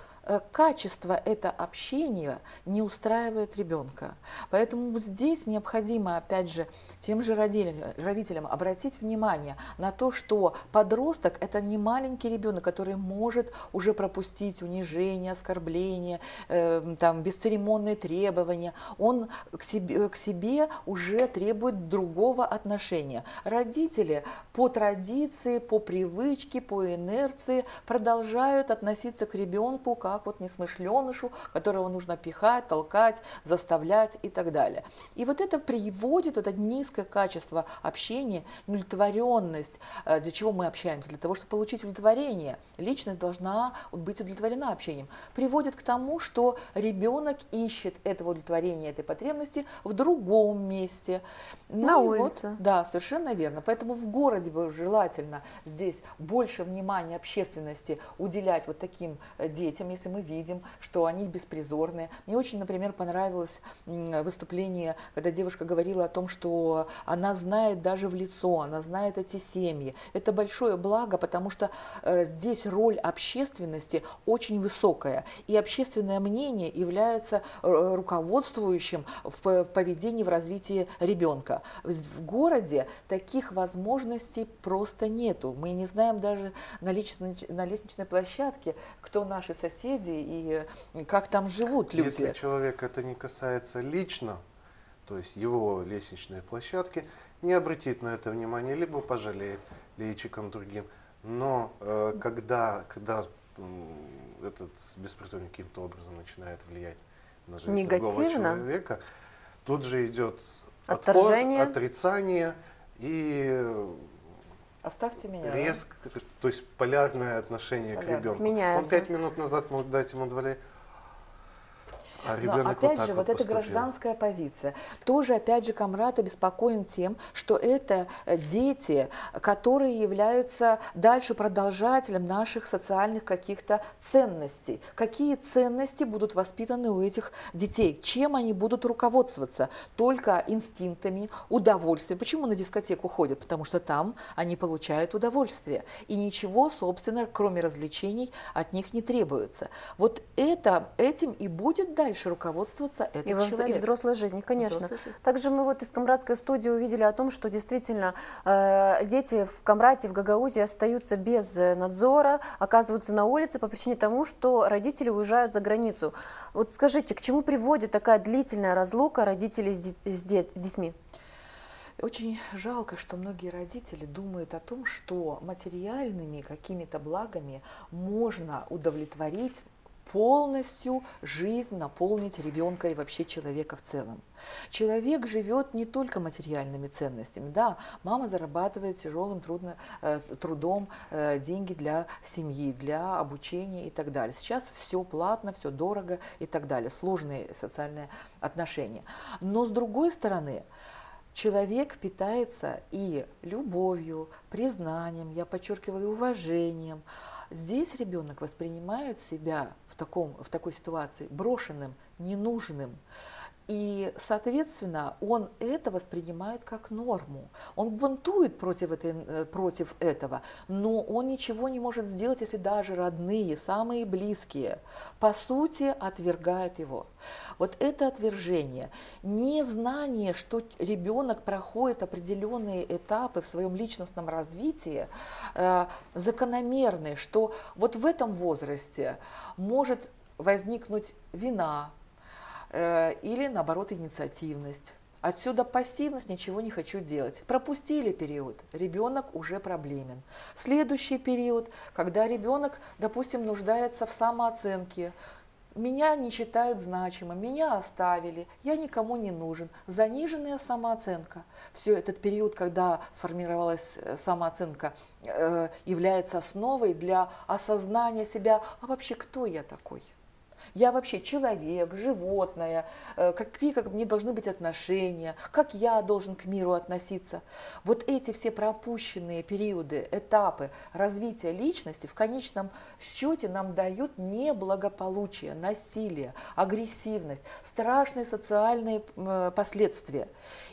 качество это общения не устраивает ребенка. Поэтому здесь необходимо, опять же, тем же родителям обратить внимание на то, что подросток – это не маленький ребенок, который может уже пропустить унижение, оскорбление, там, бесцеремонные требования. Он к себе уже требует другого отношения. Родители по традиции, по привычке, по инерции продолжают относиться к ребенку как вот несмышленышу, которого нужно пихать, толкать, заставлять и так далее. И вот это приводит, это низкое качество общения, неудовлетворенность. Для чего мы общаемся? Для того, чтобы получить удовлетворение. Личность должна быть удовлетворена общением. Приводит к тому, что ребенок ищет этого удовлетворения, этой потребности в другом месте. На улице. Вот, да, совершенно верно. Поэтому в городе бы желательно здесь больше внимания общественности уделять вот таким детям, если улице, мы видим, что они беспризорные. Мне очень, например, понравилось выступление, когда девушка говорила о том, что она знает даже в лицо, она знает эти семьи. Это большое благо, потому что здесь роль общественности очень высокая. И общественное мнение является руководствующим в поведении, в развитии ребенка. В городе таких возможностей просто нету. Мы не знаем даже на лестничной площадке, кто наши соседи и как там живут люди. Если человека это не касается лично, то есть его лестничной площадки, не обратит на это внимание, либо пожалеет лейчиком другим. Но когда этот беспризорник каким-то образом начинает влиять на жизнь другого человека, тут же идет отторжение, отпор, отрицание и оставьте меня, резко, то есть полярное отношение к ребенку. Меняется. Он 5 минут назад мог дать ему удовлетворение, а ребенок опять же, вот эта гражданская позиция. Тоже, опять же, Камрат обеспокоен тем, что это дети, которые являются дальше продолжателем наших социальных каких-то ценностей. Какие ценности будут воспитаны у этих детей? Чем они будут руководствоваться? Только инстинктами, удовольствием. Почему на дискотеку ходят? Потому что там они получают удовольствие. И ничего, собственно, кроме развлечений, от них не требуется. Вот этим и будет дальше руководствоваться этот человек. И взрослой жизни, конечно. Взрослой жизни. Также мы вот из Камратской студии увидели о том, что действительно дети в Камрате, в Гагаузии остаются без надзора, оказываются на улице по причине того, что родители уезжают за границу. Вот скажите, к чему приводит такая длительная разлука родителей с детьми? Очень жалко, что многие родители думают о том, что материальными какими-то благами можно удовлетворить полностью жизнь, наполнить ребенка и вообще человека в целом. Человек живет не только материальными ценностями. Да, мама зарабатывает тяжелым трудом деньги для семьи, для обучения и так далее. Сейчас все платно, все дорого и так далее. Сложные социальные отношения. Но с другой стороны, человек питается и любовью, признанием, я подчеркиваю, уважением. Здесь ребенок воспринимает себя в такой ситуации брошенным, ненужным. И, соответственно, он это воспринимает как норму. Он бунтует против этого, но он ничего не может сделать, если даже родные, самые близкие, по сути, отвергают его. Вот это отвержение, незнание, что ребенок проходит определенные этапы в своем личностном развитии, закономерные, что вот в этом возрасте может возникнуть вина, или, наоборот, инициативность. Отсюда пассивность, ничего не хочу делать. Пропустили период, ребенок уже проблемен. Следующий период, когда ребенок, допустим, нуждается в самооценке. Меня не считают значимым, меня оставили, я никому не нужен. Заниженная самооценка. Все этот период, когда сформировалась самооценка, является основой для осознания себя. А вообще, кто я такой? Я вообще человек, животное, какие мне должны быть отношения, как я должен к миру относиться. Вот эти все пропущенные периоды, этапы развития личности в конечном счете нам дают неблагополучие, насилие, агрессивность, страшные социальные последствия.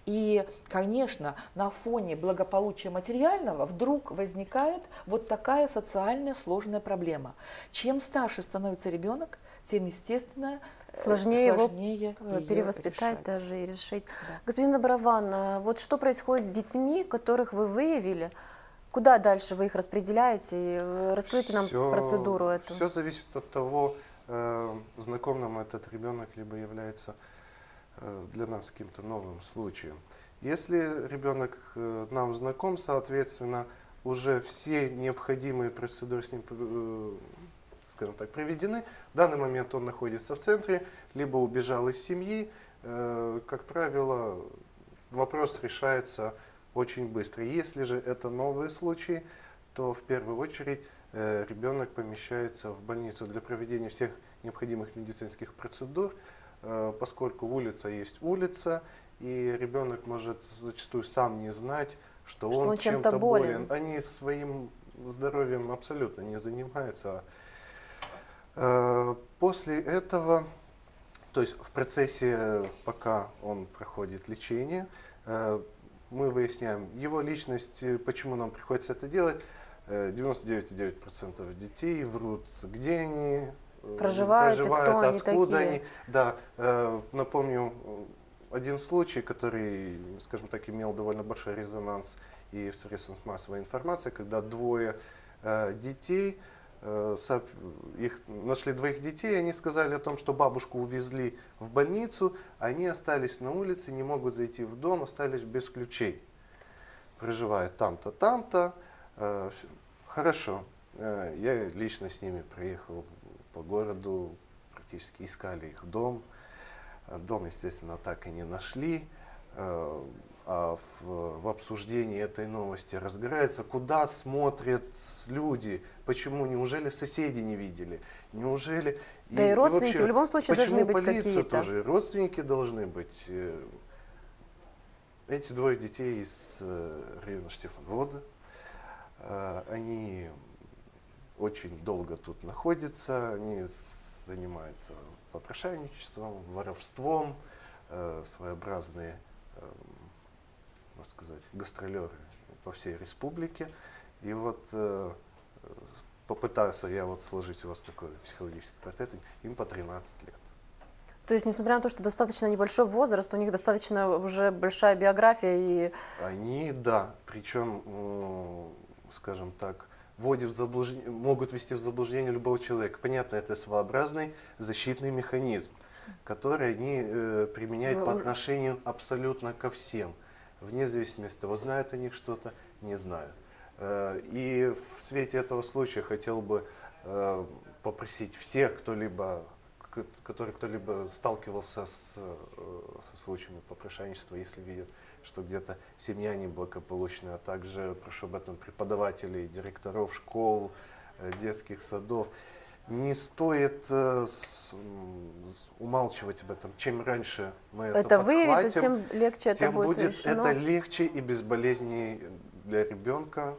И, конечно, на фоне благополучия материального вдруг возникает вот такая социальная сложная проблема. Чем старше становится ребенок, тем, естественно, сложнее его перевоспитать решать. даже и решить. Да. Господин Доброван, вот что происходит с детьми, которых вы выявили? Куда дальше вы их распределяете? И раскройте нам процедуру эту. Все зависит от того, знаком нам этот ребенок, либо является для нас каким-то новым случаем. Если ребенок нам знаком, соответственно, уже все необходимые процедуры с ним, скажем так, проведены. В данный момент он находится в центре, либо убежал из семьи. Как правило, вопрос решается очень быстро. Если же это новые случаи, то в первую очередь ребенок помещается в больницу для проведения всех необходимых медицинских процедур, поскольку улица есть улица, и ребенок может зачастую сам не знать, что он чем-то болен. Они своим здоровьем абсолютно не занимаются. После этого, то есть в процессе, пока он проходит лечение, мы выясняем его личность, почему нам приходится это делать. 99,9% детей врут, где они Проживают, и кто они откуда такие. они. Да, напомню один случай, который, скажем так, имел довольно большой резонанс и в средствах массовой информации, когда двое детей, их нашли двоих детей, они сказали о том, что бабушку увезли в больницу, они остались на улице, не могут зайти в дом, остались без ключей. Проживают там-то, там-то. Хорошо. Я лично с ними проехал по городу, практически искали их дом. Дом, естественно, так и не нашли. А в обсуждении этой новости разбирается, куда смотрят люди, почему, неужели соседи не видели, неужели... Да и родственники вообще, в любом случае должны быть какие-то. Почему полиция тоже, родственники должны быть. Эти двое детей из района Штефанвода, они очень долго тут находятся, они занимаются попрошайничеством, воровством, своеобразные, можно сказать, гастролеры по всей республике. И вот попытался я вот сложить у вас такой психологический портрет, им по 13 лет. То есть, несмотря на то, что достаточно небольшой возраст, у них достаточно уже большая биография и... Они, да, причем, скажем так, могут ввести в заблуждение любого человека. Понятно, это своеобразный защитный механизм, который они применяют по отношению абсолютно ко всем, вне зависимости от того, знают они что-то, не знают. И в свете этого случая хотел бы попросить всех, который кто-либо сталкивался со случаями попрошайничества, если видят, что где-то семья неблагополучная, а также прошу об этом преподавателей, директоров школ, детских садов. Не стоит умалчивать об этом. Чем раньше мы это выявится, подхватим, тем легче это тем будет решено. это легче и безболезненнее для ребенка,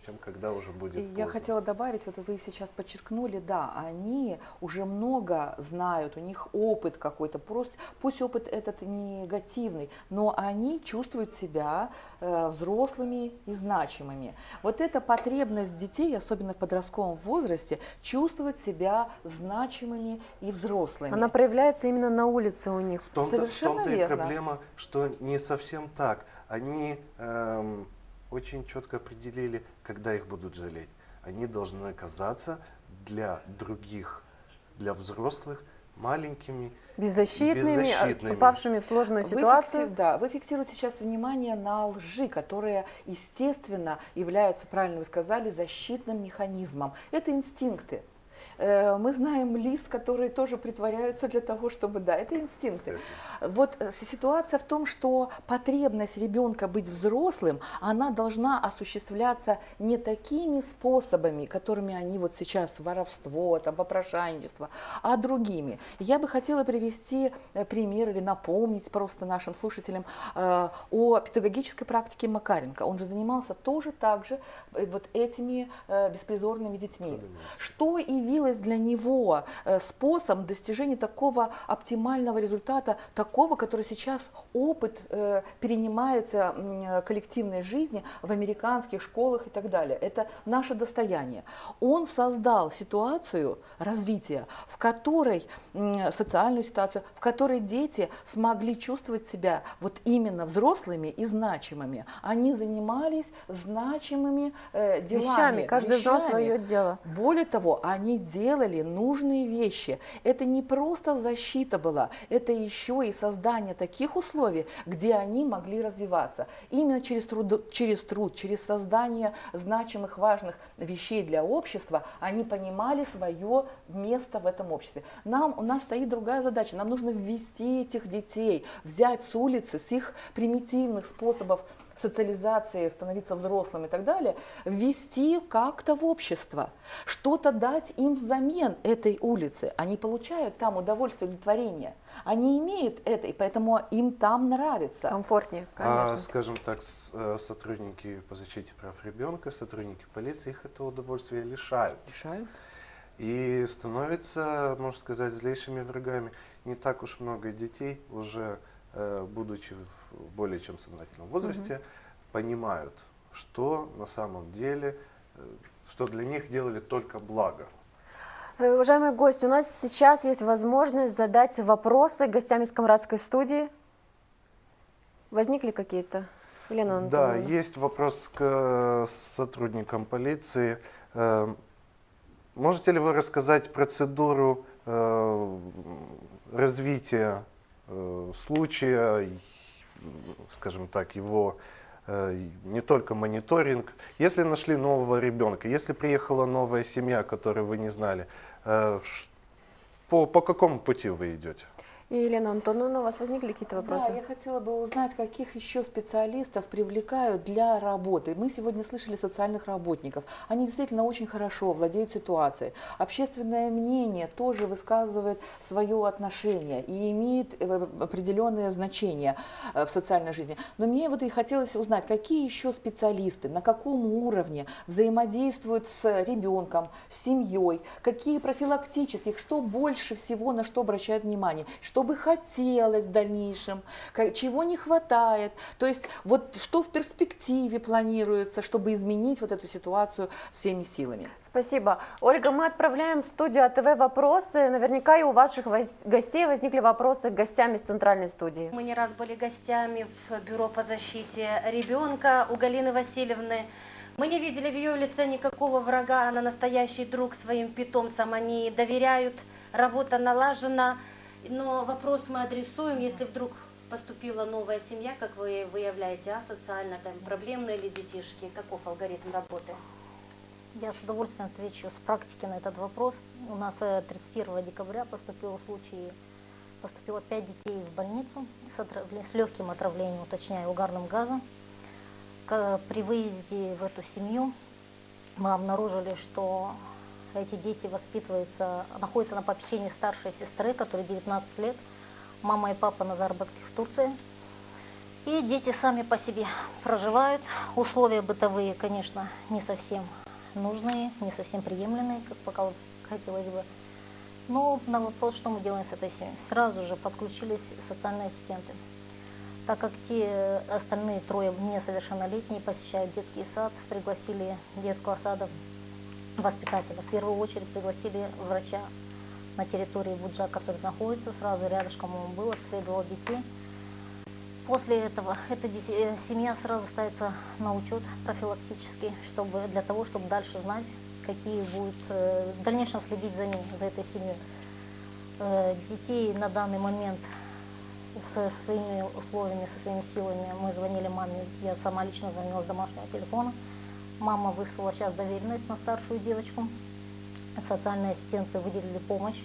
чем когда уже будет поздно. Я хотела добавить, вот вы сейчас подчеркнули, да, они уже много знают, у них опыт какой-то, пусть опыт этот негативный, но они чувствуют себя взрослыми и значимыми. Вот эта потребность детей, особенно в подростковом возрасте, чувствовать себя значимыми и взрослыми. Она проявляется именно на улице у них. Совершенно В том-то и верно. проблема, что не совсем так. Они очень четко определили, когда их будут жалеть. Они должны оказаться для других, для взрослых, маленькими, беззащитными, попавшими в сложную ситуацию. Вы фиксируете сейчас внимание на лжи, которая, естественно, является, правильно вы сказали, защитным механизмом. Это инстинкты. Мы знаем лис, которые тоже притворяются для того, чтобы, да, это инстинкты. Вот ситуация в том, что потребность ребенка быть взрослым, она должна осуществляться не такими способами, которыми они вот сейчас, воровство, там, попрошайничество, а другими. Я бы хотела привести пример или напомнить просто нашим слушателям о педагогической практике Макаренко. Он же занимался тоже так же вот этими беспризорными детьми. Что явилось для него способом достижения такого оптимального результата, такого, который сейчас опыт перенимается коллективной жизни в американских школах и так далее. Это наше достояние. Он создал ситуацию развития, в которой, социальную ситуацию, в которой дети смогли чувствовать себя вот именно взрослыми и значимыми. Они занимались значимыми делами. Вещами, каждый знал свое дело. Более того, они делали нужные вещи. Это не просто защита была, это еще и создание таких условий, где они могли развиваться. Именно через труд, через создание значимых, важных вещей для общества они понимали свое место в этом обществе. У нас стоит другая задача. Нам нужно ввести этих детей, взять с улицы, с их примитивных способов социализации, становиться взрослым и так далее, ввести как-то в общество, что-то дать им взамен этой улицы. Они получают там удовольствие, удовлетворение. Они имеют это, и поэтому им там нравится. Комфортнее, конечно. Скажем так, сотрудники по защите прав ребенка, сотрудники полиции их этого удовольствия лишают. Лишают? И становится, можно сказать, злейшими врагами. Не так уж много детей, уже будучи в более чем сознательном возрасте, понимают, что на самом деле, что для них делали только благо. Уважаемые гости, у нас сейчас есть возможность задать вопросы гостям из Камрадской студии. Возникли какие-то? Елена Антоновна. Да, есть вопрос к сотрудникам полиции. Можете ли вы рассказать процедуру развития случая, скажем так, его не только мониторинг? Если нашли нового ребенка, если приехала новая семья, которую вы не знали, по какому пути вы идете? И, Елена Антоновна, у вас возникли какие-то вопросы? Да, я хотела бы узнать, каких еще специалистов привлекают для работы. Мы сегодня слышали социальных работников. Они действительно очень хорошо владеют ситуацией. Общественное мнение тоже высказывает свое отношение и имеет определенное значение в социальной жизни. Но мне вот и хотелось узнать, какие еще специалисты, на каком уровне взаимодействуют с ребенком, с семьей, какие профилактические, что больше всего, на что обращают внимание, что бы хотелось в дальнейшем, чего не хватает. То есть вот что в перспективе планируется, чтобы изменить вот эту ситуацию всеми силами. Спасибо. Ольга, мы отправляем в студию АТВ вопросы. Наверняка и у ваших гостей возникли вопросы к гостям из центральной студии. Мы не раз были гостями в бюро по защите ребенка у Галины Васильевны. Мы не видели в ее лице никакого врага, она настоящий друг своим питомцам, они доверяют, работа налажена. Но вопрос мы адресуем, если вдруг поступила новая семья, как вы выявляете, асоциально, там, проблемные ли детишки, каков алгоритм работы? Я с удовольствием отвечу с практики на этот вопрос. У нас 31 декабря поступило 5 детей в больницу с легким отравлением, уточняю, угарным газом. При выезде в эту семью мы обнаружили, что эти дети находятся на попечении старшей сестры, которой 19 лет, мама и папа на заработках в Турции. И дети сами по себе проживают. Условия бытовые, конечно, не совсем нужные, не совсем приемлемые, как пока хотелось бы. Но на вопрос, что мы делаем с этой семьей, сразу же подключились социальные ассистенты. Так как те остальные трое несовершеннолетние посещают детский сад, пригласили детского сада воспитателя. В первую очередь пригласили врача на территории Буджак, который находится сразу рядышком, он был, обследовал детей. После этого эта семья сразу ставится на учет профилактически, для того, чтобы дальше знать, какие будут, в дальнейшем следить за ней, за этой семьей. Детей на данный момент со своими условиями, со своими силами мы звонили маме, я сама лично звонила с домашнего телефона. Мама выслала сейчас доверенность на старшую девочку. Социальные ассистенты выделили помощь.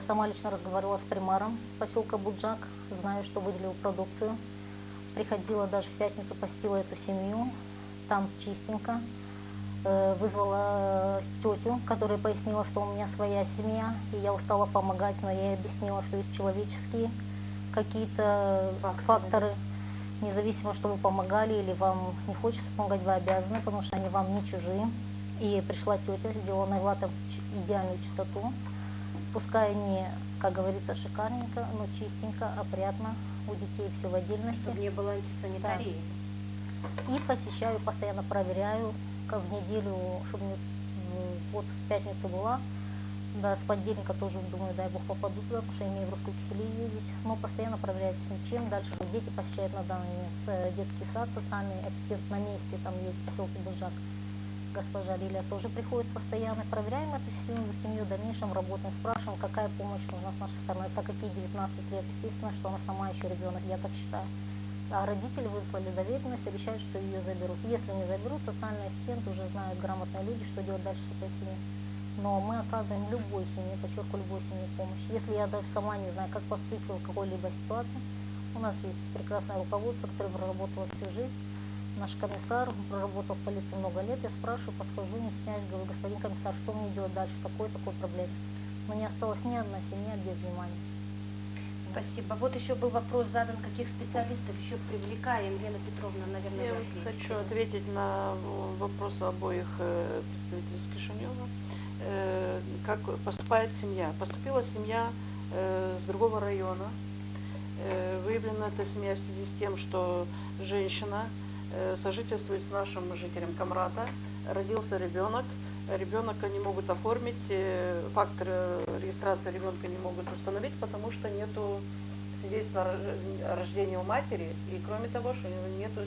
Сама лично разговаривала с примаром поселка Буджак. Знаю, что выделил продукцию. Приходила даже в пятницу, посетила эту семью. Там чистенько. Вызвала тетю, которая пояснила, что у меня своя семья. И я устала помогать, но я ей объяснила, что есть человеческие какие-то факторы. Независимо, что вы помогали или вам не хочется помогать, вы обязаны, потому что они вам не чужие. И пришла тетя, сделала навела там идеальную чистоту. Пускай не, как говорится, шикарненько, но чистенько, опрятно. У детей все в отдельности. Чтобы не было антисанитарии. Да. И посещаю, постоянно проверяю, как в неделю, чтобы вот в пятницу была. Да, с понедельника тоже, думаю, дай бог попаду туда, потому что я имею в Русскую Киселию ездить. Но постоянно проверяю с ничем. Дальше, что дети посещают на данный момент детский сад, социальный ассистент на месте, там есть в поселке Буджак. Госпожа Лилия тоже приходит постоянно. Проверяем эту семью, в дальнейшем работаем, спрашиваем, какая помощь нужна с нашей стороны. Так как ей 19 лет, естественно, что она сама еще ребенок, я так считаю. А родители выслали доверенность, обещают, что ее заберут. Если не заберут, социальный ассистент уже знают грамотные люди, что делать дальше с этой семьей. Но мы оказываем любой семье, подчеркиваю, любой семье помощь. Если я даже сама не знаю, как поступить в какой-либо ситуации, у нас есть прекрасное руководство, которое проработало всю жизнь. Наш комиссар проработал в полиции много лет. Я спрашиваю, подхожу, не стесняюсь, говорю, господин комиссар, что мне делать дальше в такой проблеме? Но не осталось ни одна семья без внимания. Спасибо. Вот еще был вопрос задан, каких специалистов еще привлекаем. Лена Петровна, наверное, Я хочу ответить на вопросы обоих представителей из Кишинева. как поступает семья. Поступила семья с другого района. Выявлена эта семья в связи с тем, что женщина сожительствует с нашим жителем Камрата. Родился ребенок. Ребенок они могут оформить, фактор регистрации ребенка не могут установить, потому что нету свидетельства о рождении у матери, и кроме того, что нету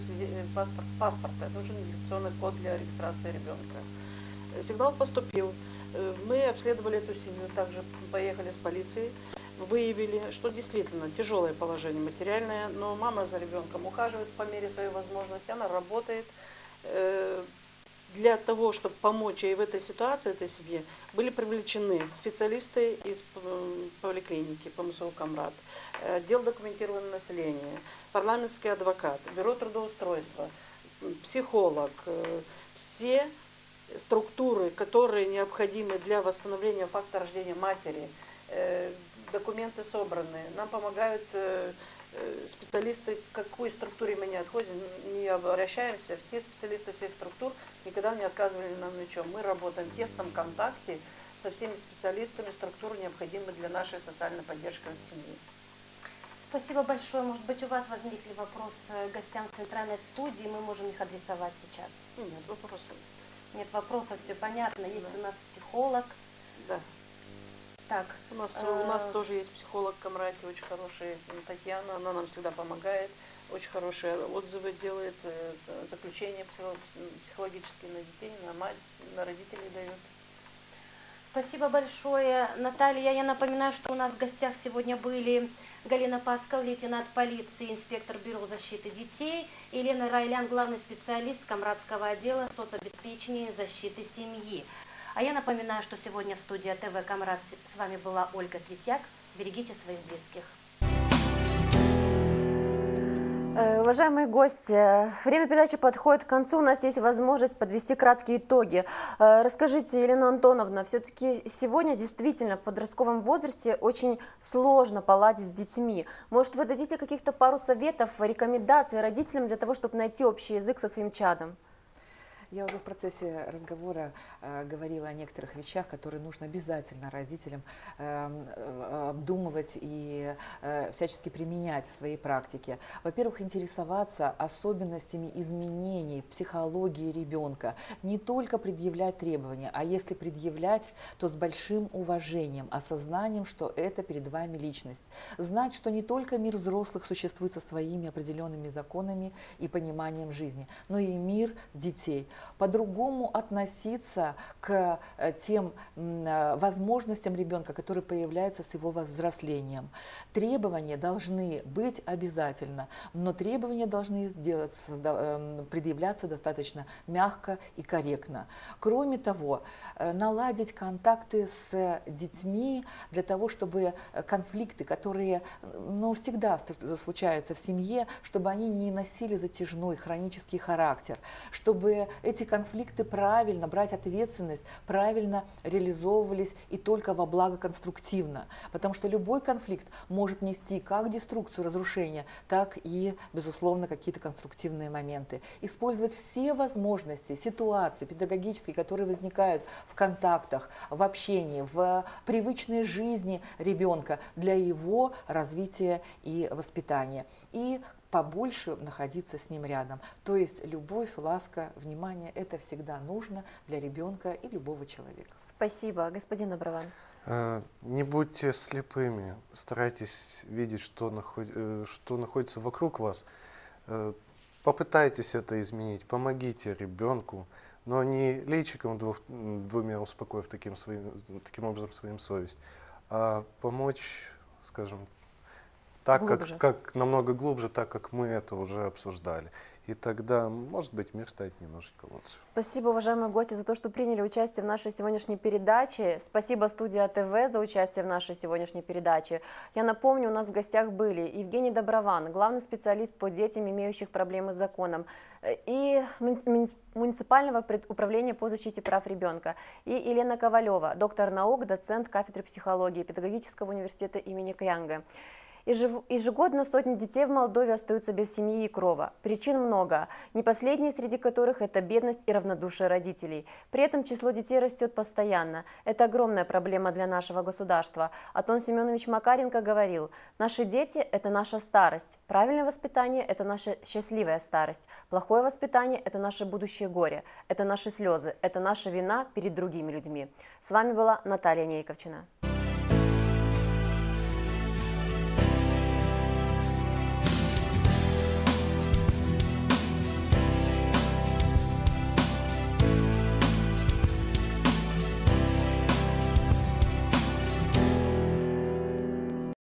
паспорта, нужен идентификационный код для регистрации ребенка. Сигнал поступил. Мы обследовали эту семью, также поехали с полицией, выявили, что действительно тяжелое положение материальное, но мама за ребенком ухаживает по мере своей возможности, она работает. Для того, чтобы помочь ей в этой ситуации, этой семье, были привлечены специалисты из поликлиники ПМСО Камрат, отдел документированного населения, парламентский адвокат, бюро трудоустройства, психолог, все структуры, которые необходимы для восстановления факта рождения матери, документы собраны, нам помогают специалисты, к какой структуре мы не отходим, не обращаемся, все специалисты всех структур никогда не отказывали нам ни в чем. Мы работаем в тесном контакте со всеми специалистами структур, необходимых для нашей социальной поддержки семьи. Спасибо большое. Может быть, у вас возникли вопросы к гостям центральной студии, мы можем их адресовать сейчас? Нет вопросов. Нет вопросов, все понятно. Есть у нас психолог. Да. Так, у нас тоже есть психолог в Камрате, очень хорошая Татьяна, она нам всегда помогает, очень хорошие отзывы делает, заключения психологические на детей, на мать, на родителей дает. Спасибо большое, Наталья. Я напоминаю, что у нас в гостях сегодня были Галина Паскал, лейтенант полиции, инспектор бюро защиты детей, и Елена Райлян, главный специалист Камратского отдела соцобеспечения и защиты семьи. А я напоминаю, что сегодня в студии ТВ Камрат с вами была Ольга Третьяк. Берегите своих близких. Уважаемые гости, время передачи подходит к концу. У нас есть возможность подвести краткие итоги. Расскажите, Елена Антоновна, все-таки сегодня действительно в подростковом возрасте очень сложно поладить с детьми. Может, вы дадите каких-то пару советов, рекомендаций родителям для того, чтобы найти общий язык со своим чадом? Я уже в процессе разговора говорила о некоторых вещах, которые нужно обязательно родителям обдумывать и всячески применять в своей практике. Во-первых, интересоваться особенностями изменений психологии ребенка. Не только предъявлять требования, а если предъявлять, то с большим уважением, осознанием, что это перед вами личность. Знать, что не только мир взрослых существует со своими определенными законами и пониманием жизни, но и мир детей. По-другому относиться к тем возможностям ребенка, которые появляются с его взрослением. Требования должны быть обязательно, но требования должны предъявляться достаточно мягко и корректно. Кроме того, наладить контакты с детьми для того, чтобы конфликты, которые всегда случаются в семье, чтобы они не носили затяжной хронический характер, чтобы эти конфликты правильно, брать ответственность, правильно реализовывались и только во благо конструктивно. Потому что любой конфликт может нести как деструкцию, разрушение, так и, безусловно, какие-то конструктивные моменты. Использовать все возможности, ситуации педагогические, которые возникают в контактах, в общении, в привычной жизни ребенка для его развития и воспитания. И побольше находиться с ним рядом. То есть любовь, ласка, внимание – это всегда нужно для ребенка и любого человека. Спасибо. Господин Абраван. Не будьте слепыми, старайтесь видеть, что находится вокруг вас. Попытайтесь это изменить, помогите ребенку, но не лейчиком двумя успокоив таким образом свою совесть, а помочь, скажем, так, как намного глубже, так как мы это уже обсуждали. И тогда, может быть, мир станет немножечко лучше. Спасибо, уважаемые гости, за то, что приняли участие в нашей сегодняшней передаче. Спасибо студии ТВ за участие в нашей сегодняшней передаче. Я напомню, у нас в гостях были Евгений Доброван, главный специалист по детям, имеющих проблемы с законом, и муниципального управления по защите прав ребенка, и Елена Ковалева, доктор наук, доцент кафедры психологии Педагогического университета имени Каянга. Ежегодно сотни детей в Молдове остаются без семьи и крова. Причин много, не последние среди которых это бедность и равнодушие родителей. При этом число детей растет постоянно. Это огромная проблема для нашего государства. Антон Семенович Макаренко говорил: «Наши дети – это наша старость. Правильное воспитание – это наша счастливая старость. Плохое воспитание – это наше будущее горе. Это наши слезы, это наша вина перед другими людьми». С вами была Наталья Нейковчина.